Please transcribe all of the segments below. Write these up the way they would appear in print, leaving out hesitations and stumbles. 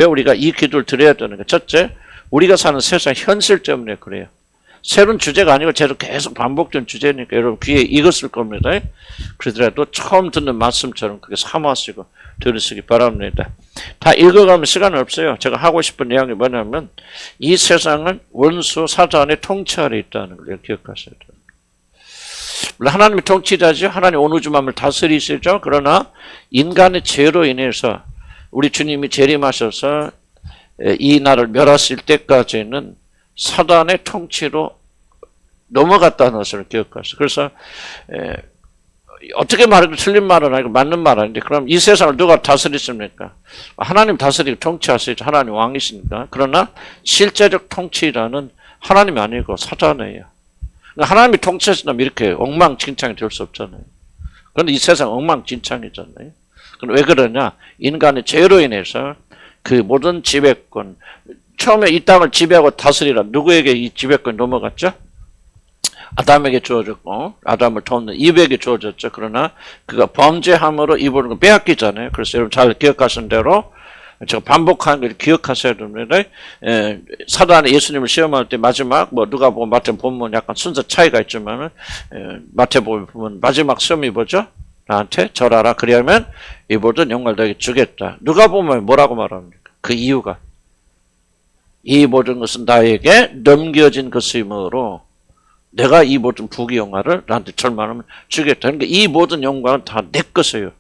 왜 우리가 이 기도를 드려야 되는가? 첫째, 우리가 사는 세상 현실 때문에 그래요. 새로운 주제가 아니고 계속 반복된 주제니까 여러분 귀에 익었을 겁니다. 그러더라도 처음 듣는 말씀처럼 그렇게 삼아시고 들으시기 바랍니다. 다 읽어가면 시간이 없어요. 제가 하고 싶은 내용이 뭐냐면 이 세상은 원수 사단의 통치 아래 있다는 걸 기억하셔야 돼요. 물론 하나님이 통치자죠. 하나님 온 우주 만물을 다스리시죠. 그러나 인간의 죄로 인해서 우리 주님이 재림하셔서 이 나라를 멸하실 때까지는 사단의 통치로 넘어갔다는 것을 기억하세요. 그래서 어떻게 말해도 틀린 말은 아니고 맞는 말은 아닌데 그럼 이 세상을 누가 다스리십니까? 하나님 다스리고 통치하시죠. 하나님 왕이십니까? 그러나 실제적 통치라는 하나님이 아니고 사단이에요. 하나님이 통치하신다면 이렇게 엉망진창이 될 수 없잖아요. 그런데 이 세상 엉망진창이잖아요. 그럼 왜 그러냐? 인간의 죄로 인해서 그 모든 지배권, 처음에 이 땅을 지배하고 다스리라 누구에게 이 지배권이 넘어갔죠? 아담에게 주어졌고 아담을 돕는 이브에게 주어졌죠. 그러나 그가 범죄함으로 이브를 빼앗기잖아요. 그래서 여러분 잘 기억하신 대로 제가 반복하는 걸 기억하셔야 됩니다. 사단이 예수님을 시험할 때 마지막 누가복음 마태복음 보면 약간 순서 차이가 있지만 마태복음 보면 마지막 시험이 뭐죠? 나한테 절하라. 그러면 이 모든 영광을 너에게 주겠다. 누가복음에 뭐라고 말합니까? 그 이유가 이 모든 것은 나에게 넘겨진 것이므로 내가 이 모든 부귀 영화를 나한테 절망하면 주겠다. 그러니까 이 모든 영광은 다 내 것이에요.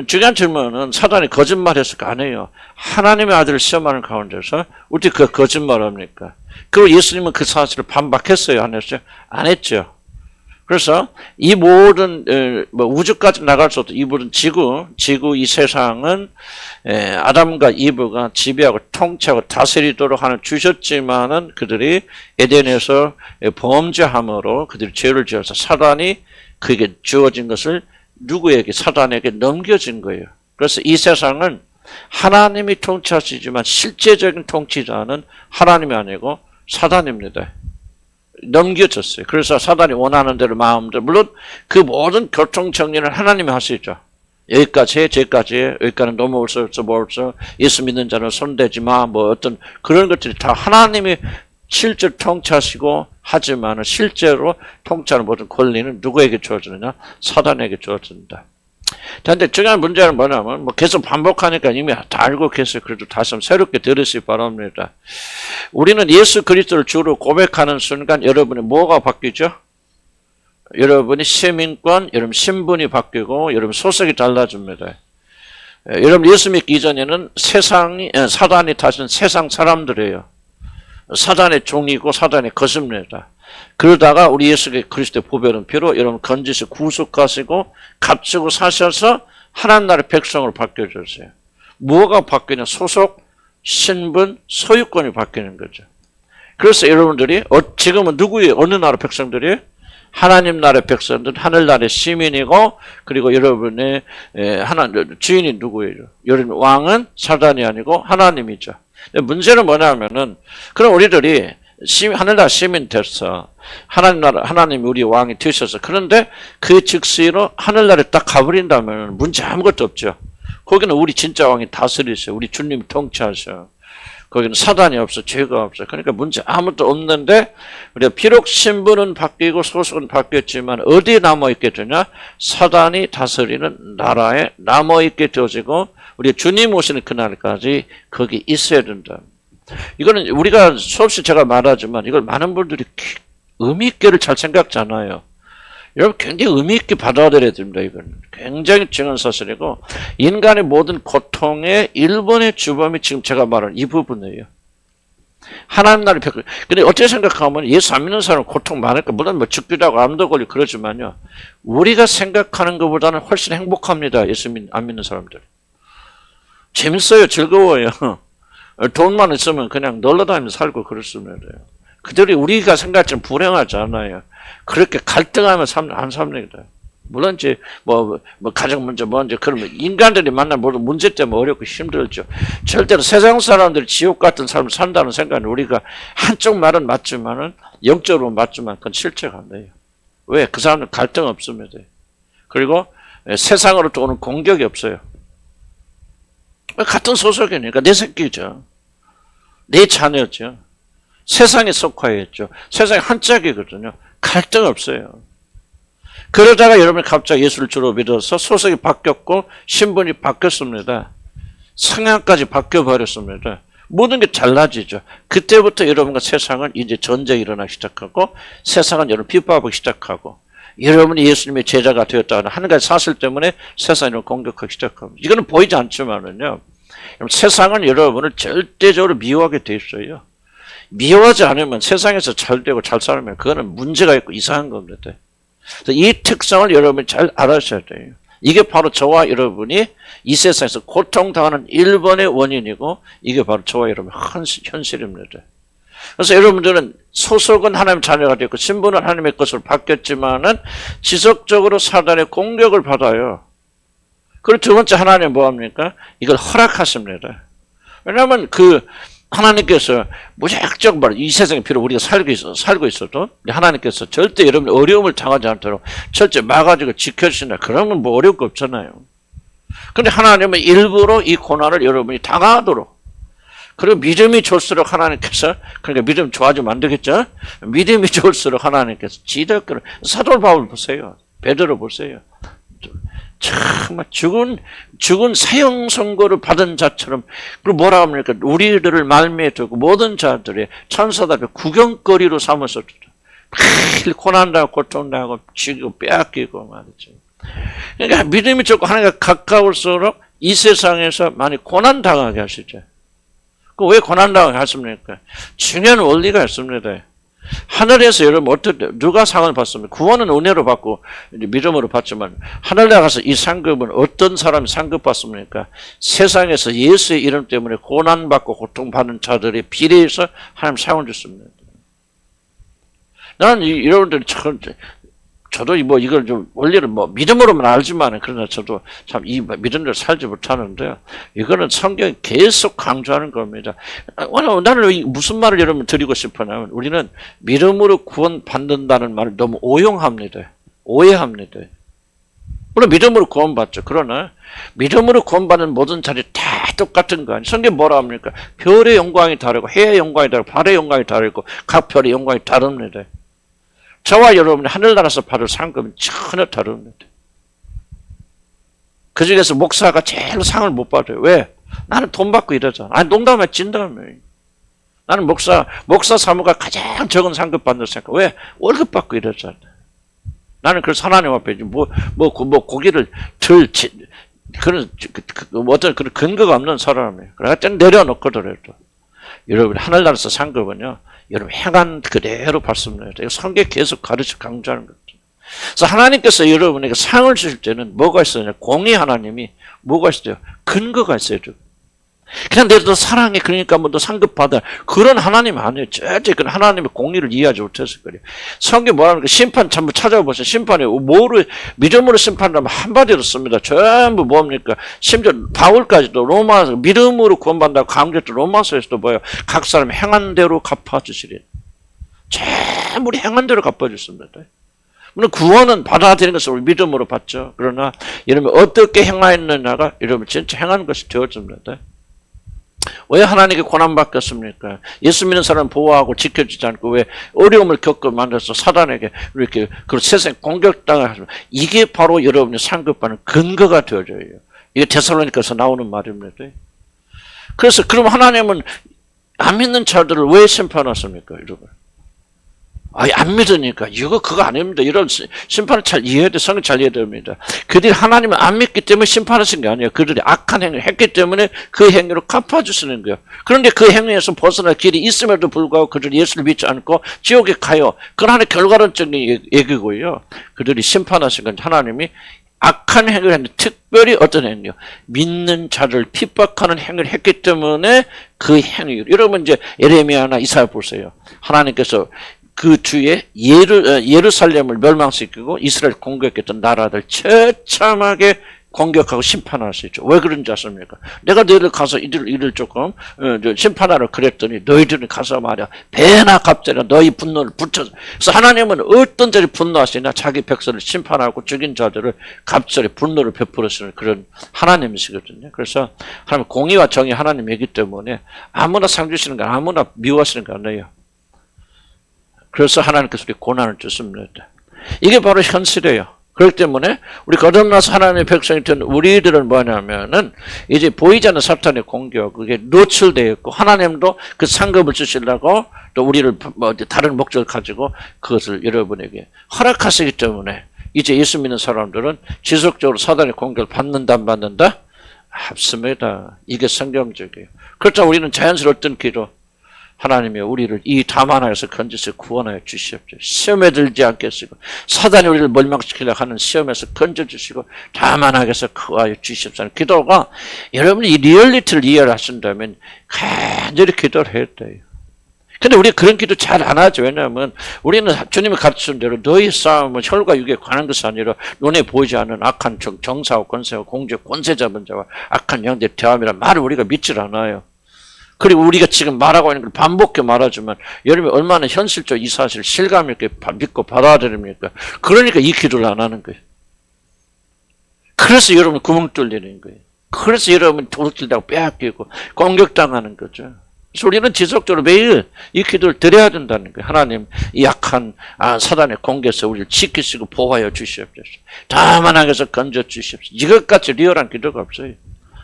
중요한 질문은 사단이 거짓말했을까? 안 해요. 하나님의 아들을 시험하는 가운데서 어떻게 그 거짓말합니까? 그리고 예수님은 그 사실을 반박했어요? 안 했어요? 안 했죠. 그래서 이 모든 우주까지 나갈 수 없던 이 모든 지구 이 세상은 아담과 이브가 지배하고 통치하고 다스리도록 하는 주셨지만은 그들이 에덴에서 범죄함으로 그들이 죄를 지어서 사단이 그에게 주어진 것을 누구에게 사단에게 넘겨진 거예요. 그래서 이 세상은 하나님이 통치하시지만 실제적인 통치자는 하나님이 아니고 사단입니다. 넘겨졌어요. 그래서 사단이 원하는 대로 마음대로 물론 그 모든 교통 정리는 하나님이 하시죠. 여기까지 해, 저기까지 해, 여기까지는 넘어올 수 없어, 뭘 없어, 예수 믿는 자는 손대지 마, 어떤 그런 것들이 다 하나님이 실제로 통치하시고 하지만 실제로 통치하는 모든 권리는 누구에게 주어지느냐? 사단에게 주어진다. 그런데 중요한 문제는 뭐냐면 계속 반복하니까 이미 다 알고 계세요. 그래도 다시 한번 새롭게 들으시기 바랍니다. 우리는 예수 그리스도를 주로 고백하는 순간 여러분의 뭐가 바뀌죠? 여러분이 시민권, 여러분 신분이 바뀌고 여러분 소속이 달라집니다. 여러분 예수 믿기 이전에는 사단이 다스린 세상 사람들이에요. 사단의 종이고 사단의 것입니다. 그러다가 우리 예수 그리스도의 보배로운 피로 여러분 건지시 구속하시고 값지고 사셔서 하나님 나라의 백성으로 바뀌어졌어요. 뭐가 바뀌냐? 소속, 신분, 소유권이 바뀌는 거죠. 그래서 여러분들이 지금은 누구예요? 어느 나라 백성들이에요? 하나님 나라의 백성들, 하늘나라의 시민이고 그리고 여러분의 주인이 누구예요? 여러분 왕은 사단이 아니고 하나님이죠. 문제는 뭐냐면은 그럼 우리들이 하늘나라 시민 됐어. 하나님이 우리 왕이 되셔서 그런데 그 즉시로 하늘나라에 딱 가버린다면 문제 아무것도 없죠. 거기는 우리 진짜 왕이 다스리셔. 우리 주님이 통치하셔. 거기는 사단이 없어. 죄가 없어. 그러니까 문제 아무것도 없는데 우리가 비록 신분은 바뀌고 소속은 바뀌었지만 어디에 남아있게 되냐? 사단이 다스리는 나라에 남아있게 되어지고 우리 주님 오시는 그날까지 거기 있어야 된다. 이거는 우리가 수없이 제가 말하지만 이걸 많은 분들이 의미 있게를 잘 생각지 않아요. 여러분 굉장히 의미 있게 받아들여야 됩니다. 이건 굉장히 중요한 사실이고 인간의 모든 고통의 일본의 주범이 지금 제가 말한 이 부분이에요. 하나님 나라의 백성. 근데 어떻게 생각하면 예수 안 믿는 사람은 고통 많을까? 물론 죽기도 하고 암도 걸리고 그러지만요. 우리가 생각하는 것보다는 훨씬 행복합니다. 예수 안 믿는 사람들. 재밌어요. 즐거워요. 돈만 있으면 그냥 놀러다니면서 살고 그렇습니다. 그들이 우리가 생각처럼 불행하지 않아요. 그렇게 갈등하면서 안 삽니다. 물론 이제 가정 문제 그러면 인간들이 만난 모든 문제 때문에 어렵고 힘들죠. 절대로 세상 사람들이 지옥 같은 삶을 산다는 생각은 우리가 한쪽 말은 맞지만은 영적으로 맞지만 그건 실체가 안 돼요. 왜? 그 사람은 갈등 없습니다. 그리고 세상으로부터 오는 공격이 없어요. 같은 소속이니까 내 새끼죠. 내 자녀죠. 세상에 속하였죠. 세상이 한 짝이거든요. 갈등 없어요. 그러다가 여러분이 갑자기 예수를 주로 믿어서 소속이 바뀌었고 신분이 바뀌었습니다. 성향까지 바뀌어버렸습니다. 모든 게 달라지죠. 그때부터 여러분과 세상은 이제 전쟁이 일어나기 시작하고 세상은 여러분 비판하기 시작하고 여러분이 예수님의 제자가 되었다는 한 가지 사실 때문에 세상을 공격하기 시작합니다. 이거는 보이지 않지만은요. 세상은 여러분을 절대적으로 미워하게 돼 있어요. 미워하지 않으면 세상에서 잘 되고 잘 살면 그거는 문제가 있고 이상한 겁니다. 그래서 이 특성을 여러분이 잘 알아셔야 돼요. 이게 바로 저와 여러분이 이 세상에서 고통당하는 1번의 원인이고 이게 바로 저와 여러분의 현실입니다. 그래서 여러분들은 소속은 하나님의 자녀가 되었고 신분은 하나님의 것으로 바뀌었지만은 지속적으로 사단의 공격을 받아요. 그리고 두 번째 하나님은 뭐합니까? 이걸 허락하십니다. 왜냐하면 하나님께서 무작정 이 세상에 비록 우리가 살고 있어도 하나님께서 절대 여러분 어려움을 당하지 않도록 절대 막아주고 지켜주신다. 그러면 뭐 어려울 거 없잖아요. 그런데 하나님은 일부러 이 고난을 여러분이 당하도록 그리고 믿음이 좋을수록 하나님께서 그러니까 믿음 좋아지면 안 되겠죠? 믿음이 좋을수록 하나님께서 지덕을 사도 바울 보세요. 베드로 보세요. 정말 죽은 사형 선고를 받은 자처럼 그리고 뭐라 합니까? 우리들을 말미에 두고 모든 자들의 천사들 구경거리로 삼아서 매일 고난당하고 고통당하고 죽이고 빼앗기고 말이죠. 그러니까 믿음이 좋고 하나님과 가까울수록 이 세상에서 많이 고난당하게 하시죠. 왜 고난당하게 하십니까? 중요한 원리가 있습니다. 하늘에서 여러분 누가 상을 받습니까? 구원은 은혜로 받고 믿음으로 받지만 하늘 나가서 이 상급은 어떤 사람이 상급 받습니까? 세상에서 예수의 이름 때문에 고난받고 고통받는 자들의 비례해서 하나님 상을 줬습니다. 나는 여러분들이 저도 이걸 좀 원리를 믿음으로만 알지만 그러나 저도 참 이 믿음대로 살지 못하는데 이거는 성경이 계속 강조하는 겁니다. 나는 무슨 말을 여러분 드리고 싶으냐면 우리는 믿음으로 구원받는다는 말을 너무 오용합니다. 오해합니다. 물론 믿음으로 구원받죠. 그러나 믿음으로 구원받는 모든 자리 다 똑같은 거 아니에요. 성경 뭐라 합니까? 별의 영광이 다르고 해의 영광이 다르고 달의 영광이 다르고 각 별의 영광이 다릅니다. 저와 여러분이 하늘나라에서 받을 상급은 전혀 다릅니다. 그 중에서 목사가 제일 상을 못 받아요. 왜? 나는 돈 받고 이러잖아. 아니 농담에 진담에. 나는 목사 사무가 가장 적은 상급 받는 생각. 왜? 월급 받고 이러잖아. 나는 그래서 하나님 앞에 고기를 그런 어떤 그런 근거가 없는 사람이에요. 그래서 내려놓거더라도 여러분 하늘나라에서 상급은요. 여러분 행한 그대로 받습니다. 성경 계속 강조하는 거죠. 그래서 하나님께서 여러분에게 상을 주실 때는 뭐가 있어요? 공의 하나님이 뭐가 있어요? 근거가 있어요. 그냥 내도 사랑해 그러니까 뭐 너 상급 받아 그런 하나님 아니에요. 절대 그런 하나님의 공의를 이해하지 못했을 거예요. 성경 뭐라는 거 심판 전부 찾아보세요. 심판에 뭐를 믿음으로 심판하면 한마디로 씁니다. 전부 뭡니까? 심지어 바울까지도 로마서 믿음으로 구원받는다고 강조했던 로마서에서도 뭐예요? 각 사람 행한 대로 갚아주시리. 전부 행한 대로 갚아주십니다. 물론 구원은 받아들이는 것을 우리 믿음으로 받죠. 그러나 여러분 어떻게 행하였느냐가 여러분 진짜 행하는 것이 되어집니다. 왜 하나님께 고난받겠습니까? 예수 믿는 사람 보호하고 지켜주지 않고 왜 어려움을 겪고 만들어서 사단에게 이렇게 그 세상 공격당하시면 이게 바로 여러분이 상급받는 근거가 되어져요. 이게 데살로니가서 나오는 말입니다. 그래서 그럼 하나님은 안 믿는 자들을 왜 심판하십니까, 여러분? 안 믿으니까 그거 아닙니다. 이런 심판을 잘 이해해야 돼. 성경 잘 이해해야 됩니다. 그들이 하나님을 안 믿기 때문에 심판하신 게 아니에요. 그들이 악한 행위를 했기 때문에 그 행위로 갚아주시는 거예요. 그런데 그 행위에서 벗어날 길이 있음에도 불구하고 그들이 예수를 믿지 않고 지옥에 가요. 그건 하나의 결과론적인 얘기고요. 그들이 심판하신 건 하나님이 악한 행위를 했는데 특별히 어떤 행위요? 믿는 자를 핍박하는 행위를 했기 때문에 그 행위. 여러분 이제 예레미야나 이사야 보세요. 하나님께서 그 뒤에 예루살렘을 멸망시키고 이스라엘 공격했던 나라들 처참하게 공격하고 심판할 수 있죠. 왜 그런지 아십니까? 내가 너희들 가서 이들 조금 심판하라 그랬더니 너희들은 가서 말이야 배나 갑자기 너희 분노를 붙여서. 그래서 하나님은 어떤 자리 분노하시냐? 자기 백성을 심판하고 죽인 자들을 갑자기 분노를 베풀으시는 그런 하나님이시거든요. 그래서 하나님 공의와 정의 하나님이기 때문에 아무나 상 주시는 거 아무나 미워하시는 거 아니에요. 그래서 하나님께서 우리 고난을 주십니다. 이게 바로 현실이에요. 그렇기 때문에 우리 거듭나서 하나님의 백성이 된 우리들은 뭐냐면은 이제 보이지 않는 사탄의 공격 그게 노출되어 있고 하나님도 그 상급을 주시려고 또 우리를 다른 목적을 가지고 그것을 여러분에게 허락하시기 때문에 이제 예수 믿는 사람들은 지속적으로 사탄의 공격을 받는다 안 받는다? 없습니다. 이게 성경적이에요. 그렇다고 우리는 자연스러웠던 기도 하나님이 우리를 이 다만하여서 건져서 구원하여 주시옵소서. 시험에 들지 않게 하시고 사단이 우리를 멸망시키려고 하는 시험에서 건져주시고 다만하게 해서 구하여 주시옵소서. 기도가 여러분이 이 리얼리티를 이해를 하신다면 간절히 기도를 해야 돼요. 근데 우리 그런 기도 잘 안 하죠. 왜냐하면 우리는 주님이 가르치신 대로 너희 싸움은 혈과 육에 관한 것이 아니라 눈에 보이지 않는 악한 정사와 권세와 공주 권세 잡은 자와 악한 영들의 대함이란 말을 우리가 믿질 않아요. 그리고 우리가 지금 말하고 있는 걸 반복해 말하지만 여러분이 얼마나 현실적 이 사실을 실감 있게 믿고 받아들입니까? 그러니까 이 기도를 안 하는 거예요. 그래서 여러분 구멍 뚫리는 거예요. 그래서 여러분 도둑질다고 빼앗기고 공격당하는 거죠. 그래서 우리는 지속적으로 매일 이 기도를 드려야 된다는 거예요. 하나님 이 약한 사단의 공격에서 우리를 지키시고 보호하여 주시옵소서. 다만하게 해서 건져 주시옵소서. 이것같이 리얼한 기도가 없어요.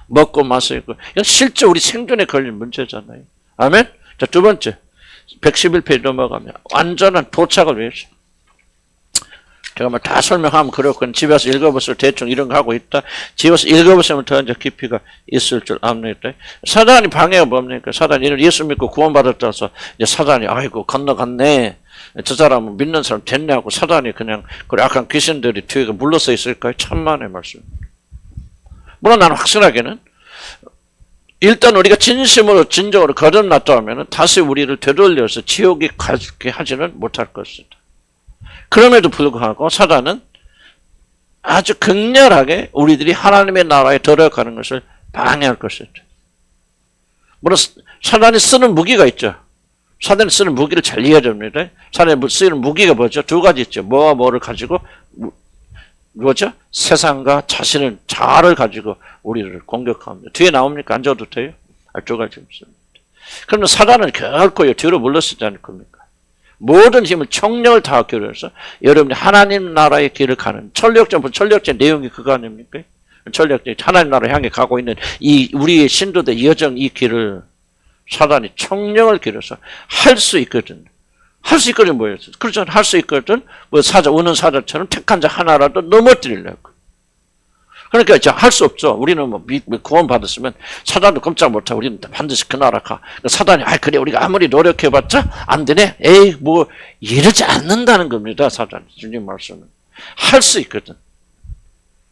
먹고 마시고 이건 실제 우리 생존에 걸린 문제잖아요. 아멘. 자, 두 번째 111페이지 넘어가면 완전한 도착을 위해서 제가 뭐 다 설명하면 그렇고 집에서 읽어보세요. 대충 이런 거 하고 있다. 집에서 읽어보시면 더 이제 깊이가 있을 줄 압니다. 사단이 방해가 뭡니까? 사단이 예수 믿고 구원받았다 해서 이제 사단이 아이고 건너갔네. 저 사람은 믿는 사람 됐냐고 사단이 그냥 그 약간 귀신들이 뒤에 물러서 있을까요? 천만의 말씀. 물론 나는 확실하게는 일단 우리가 진심으로 진정으로 거듭났다 하면 다시 우리를 되돌려서 지옥에 가게 하지는 못할 것이다. 그럼에도 불구하고 사단은 아주 극렬하게 우리들이 하나님의 나라에 들어가는 것을 방해할 것이다. 물론 사단이 쓰는 무기가 있죠. 사단이 쓰는 무기를 잘 이해해야 됩니다. 사단이 쓰는 무기가 뭐죠? 두 가지 있죠. 뭐와 뭐를 가지고 뭐죠? 세상과 자신을 자아를 가지고 우리를 공격합니다. 뒤에 나옵니까? 안 줘도 돼요? 두 가지 없습니다. 그러면 사단은 결코 뒤로 물러서지 않을 겁니까? 모든 힘을 총력을 다 기울여서 여러분이 하나님 나라의 길을 가는 천력제 내용이 그거 아닙니까? 천력제 하나님 나라 향해 가고 있는 이 우리의 신도의 여정 이 길을 사단이 총력을 기울여서 할 수 있거든. 할 수 있거든 뭐예요? 그렇죠. 할 수 있거든 뭐 우는 사자처럼 택한 자 하나라도 넘어뜨리려고. 그러니까 이제 할 수 없죠. 우리는 뭐 구원 받았으면 사단도 꼼짝 못하고 우리는 반드시 그 나라 가. 사단이 그래 우리가 아무리 노력해봤자 안 되네. 에이 뭐 이러지 않는다는 겁니다. 사단 주님 말씀은 할 수 있거든.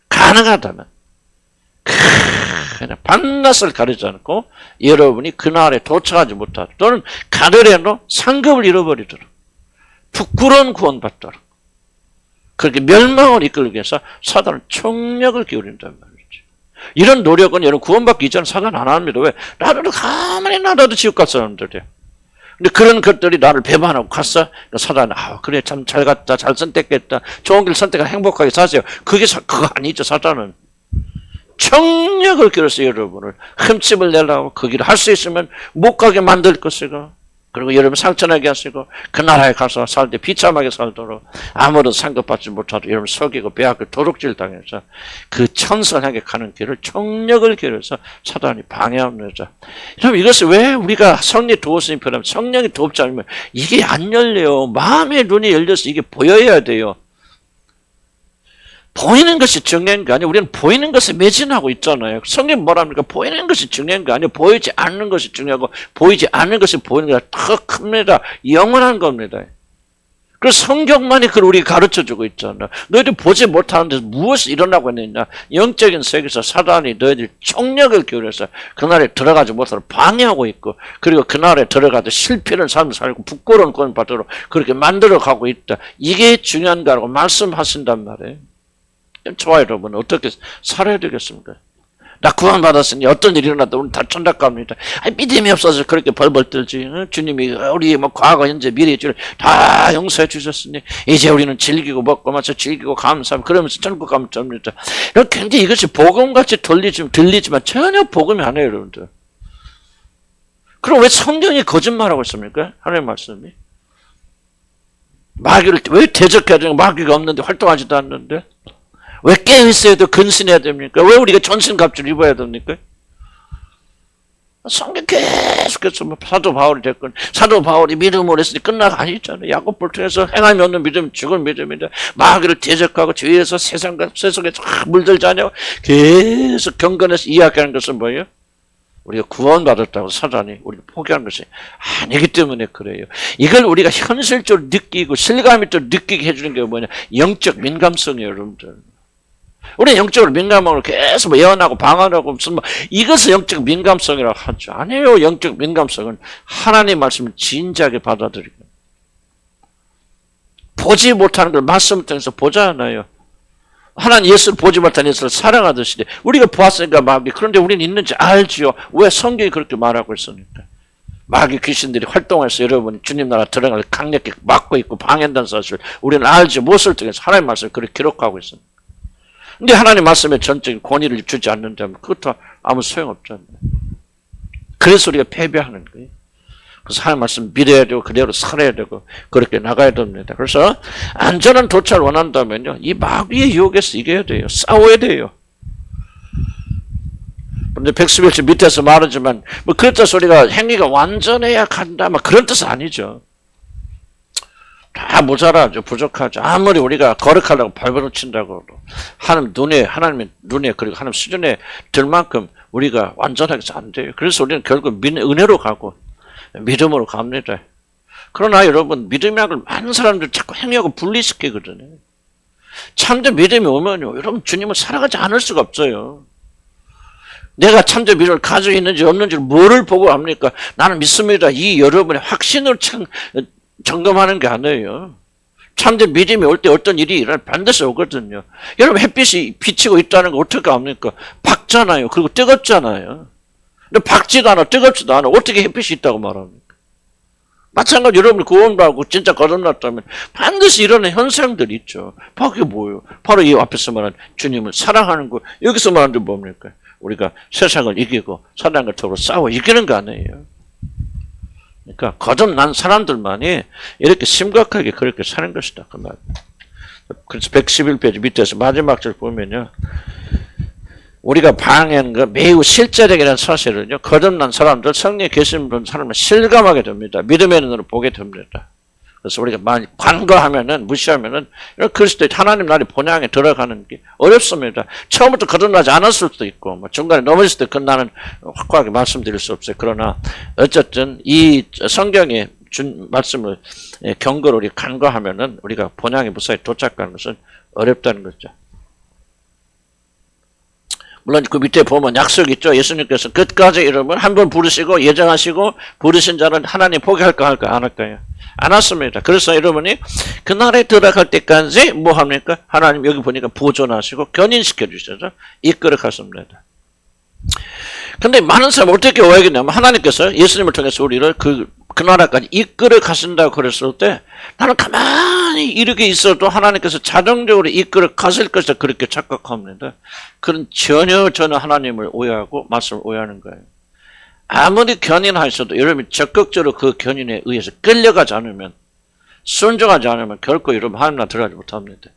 가능하다면 그냥 반낮을 가리지 않고 여러분이 그날에 도착하지 못하도록 또는 가더라도 상급을 잃어버리도록 부끄러운 구원받도록 그렇게 멸망을 이끌기 위해서 사단은 총력을 기울인단 말이죠. 이런 노력은 여러분 구원받기 이전에 사단 안 합니다. 왜? 나도 가만히 놔둬도 지옥 갈 사람들이야. 근데 그런 것들이 나를 배반하고 갔어. 사단은 그래 참 잘 갔다 잘 선택했다 좋은 길 선택하고 행복하게 사세요. 그거 아니죠. 사단은 총력을 기울여서 여러분을 흠집을 내려고 그 길을 할 수 있으면 못 가게 만들 것이고 그리고 여러분 상처나게 하시고 그 나라에 가서 살 때 비참하게 살도록 아무런 상급받지 못하도록 여러분 속이고 빼앗고 도둑질 당해서 그 천선하게 가는 길을 총력을 기울여서 사단이 방해합니다. 여러분 이것을 왜 우리가 성령 도우시는 편하면 성령이 돕지 않으면 이게 안 열려요. 마음의 눈이 열려서 이게 보여야 돼요. 보이는 것이 중요한 게 아니에요. 우리는 보이는 것에 매진하고 있잖아요. 성경 뭐랍니까? 보이는 것이 중요한 게 아니에요. 보이지 않는 것이 중요하고 보이지 않는 것이 보이는 게 더 큽니다. 영원한 겁니다. 그래서 성경만이 그걸 우리가 가르쳐주고 있잖아요. 너희들 보지 못하는 데서 무엇이 일어나고 있느냐. 영적인 세계에서 사단이 너희들 총력을 기울여서 그날에 들어가지 못하도록 방해하고 있고 그리고 그날에 들어가도 실패를 삶을 살고 부끄러운 구원 받도록 그렇게 만들어가고 있다. 이게 중요한 거라고 말씀하신단 말이에요. 저와 여러분 어떻게 살아야 되겠습니까? 나 구원받았으니 어떤 일이 일어나도 우리 다 천닥갑니다. 믿음이 없어서 그렇게 벌벌 떨지. 주님이 우리 뭐 과거, 현재, 미래의 죄를 다 용서해 주셨으니 이제 우리는 즐기고 먹고 마셔 즐기고 감사하고 그러면서 천국 가면 됩니다. 근데 이것이 복음같이 들리지만 전혀 복음이 아니에요, 여러분들. 그럼 왜 성경이 거짓말하고 있습니까? 하나님의 말씀이. 마귀를 왜 대적해야 되는 마귀가 없는데 활동하지도 않는데 왜 깨어있어야 돼? 근신해야 됩니까? 왜 우리가 전신갑주를 입어야 됩니까? 성경 계속해서 뭐 사도 바울이 됐건 사도 바울이 믿음으로 했으니 끝나가 아니잖아요. 야고보를 통해서 행함이 없는 믿음 죽은 믿음인데 마귀를 대적하고 죄에서 세상에 물들지 않냐고 계속 경건해서 이야기하는 것은 뭐예요? 우리가 구원받았다고 사단이 우리를 포기하는 것이 아니기 때문에 그래요. 이걸 우리가 현실적으로 느끼고 실감이 또 느끼게 해주는 게 뭐냐? 영적 민감성이에요, 여러분들. 우리는 영적으로 민감함을 계속 뭐 예언하고 방언하고 무슨 뭐 이것을 영적 민감성이라고 하죠. 아니에요. 영적 민감성은 하나님의 말씀을 진지하게 받아들이고 보지 못하는 걸 말씀을 통해서 보잖아요. 하나님 예수를 보지 못한 예수를 사랑하듯이 우리가 보았으니까 마귀 그런데 우리는 있는지 알지요. 왜 성경이 그렇게 말하고 있습니까? 마귀 귀신들이 활동해서 여러분 주님 나라 들어가서 강력히 막고 있고 방해한다는 사실을 우리는 알지. 무엇을 통해서 하나님의 말씀을 그렇게 기록하고 있습니다. 근데 하나님 말씀에 전적인 권위를 주지 않는다면 그것도 아무 소용없잖아요. 그래서 우리가 패배하는 거예요. 그래서 하나님 말씀 믿어야 되고 그대로 살아야 되고 그렇게 나가야 됩니다. 그래서 안전한 도착을 원한다면요. 이 마귀의 유혹에서 이겨야 돼요. 싸워야 돼요. 근데 111절 밑에서 말하지만 뭐 그렇다 소리가 행위가 완전해야 간다 막 그런 뜻은 아니죠. 다 모자라죠. 부족하죠. 아무리 우리가 거룩하려고 발버둥 친다고 하나님의 눈에 그리고 하나님 수준에 들 만큼 우리가 완전하게 안 돼요. 그래서 우리는 결국 은혜로 가고 믿음으로 갑니다. 그러나 여러분 믿음이라는 걸 많은 사람들 자꾸 행위하고 분리시키거든요. 참된 믿음이 오면요. 여러분 주님을 살아가지 않을 수가 없어요. 내가 참된 믿음을 가지고 있는지 없는지 뭐를 보고 합니까? 나는 믿습니다. 이 여러분의 확신을 점검하는 게 아니에요. 참된 믿음이 올 때 어떤 일이 일어나면 반드시 오거든요. 여러분 햇빛이 비치고 있다는 거 어떻게 압니까? 밝잖아요. 그리고 뜨겁잖아요. 근데 밝지도 않아 뜨겁지도 않아. 어떻게 햇빛이 있다고 말합니까? 마찬가지로 여러분이 구원받고 진짜 거듭났다면 반드시 일어나는 현상들이 있죠. 그게 뭐예요? 바로 이 앞에서 말한 주님을 사랑하는 거. 여기서 말하는 게 뭡니까? 우리가 세상을 이기고 사랑을 통으로 싸워 이기는 거 아니에요. 그러니까 거듭난 사람들만이 이렇게 심각하게 그렇게 사는 것이다. 그 말. 그래서 111페이지 밑에서 마지막 절 보면요. 우리가 방해하는 거 매우 실제적이라는 사실을요. 거듭난 사람들, 성령에 계신 사람을 실감하게 됩니다. 믿음의 눈으로 보게 됩니다. 그래서 우리가 많이 관거하면은 무시하면은 그리스도의 하나님 나라의 본향에 들어가는 게 어렵습니다. 처음부터 거듭나지 않았을 수도 있고 뭐 중간에 넘어졌을 때 그건 나는 확고하게 말씀드릴 수 없어요. 그러나 어쨌든 이 성경에 준 말씀을 경고로 우리 간과하면은 우리가 본향에 무사히 도착하는 것은 어렵다는 거죠. 물론 그 밑에 보면 약속이 있죠. 예수님께서 끝까지 이름을 한 번 부르시고 예정하시고 부르신 자는 하나님 포기할까 할까 안 할까요? 안 왔습니다. 그래서 여러분이 그날에 들어갈 때까지 뭐 합니까? 하나님 여기 보니까 보존하시고 견인시켜 주셔서 이끌어 갔습니다. 근데 많은 사람은 어떻게 오해하겠냐면 하나님께서 예수님을 통해서 우리를 그 나라까지 이끌어 가신다고 그랬을 때 나는 가만히 이렇게 있어도 하나님께서 자동적으로 이끌어 가실 것이다 그렇게 착각합니다. 그런 전혀 하나님을 오해하고 말씀을 오해하는 거예요. 아무리 견인하셔도 여러분이 적극적으로 그 견인에 의해서 끌려가지 않으면 순종하지 않으면 결코 여러분 하나님 나라 들어가지 못합니다.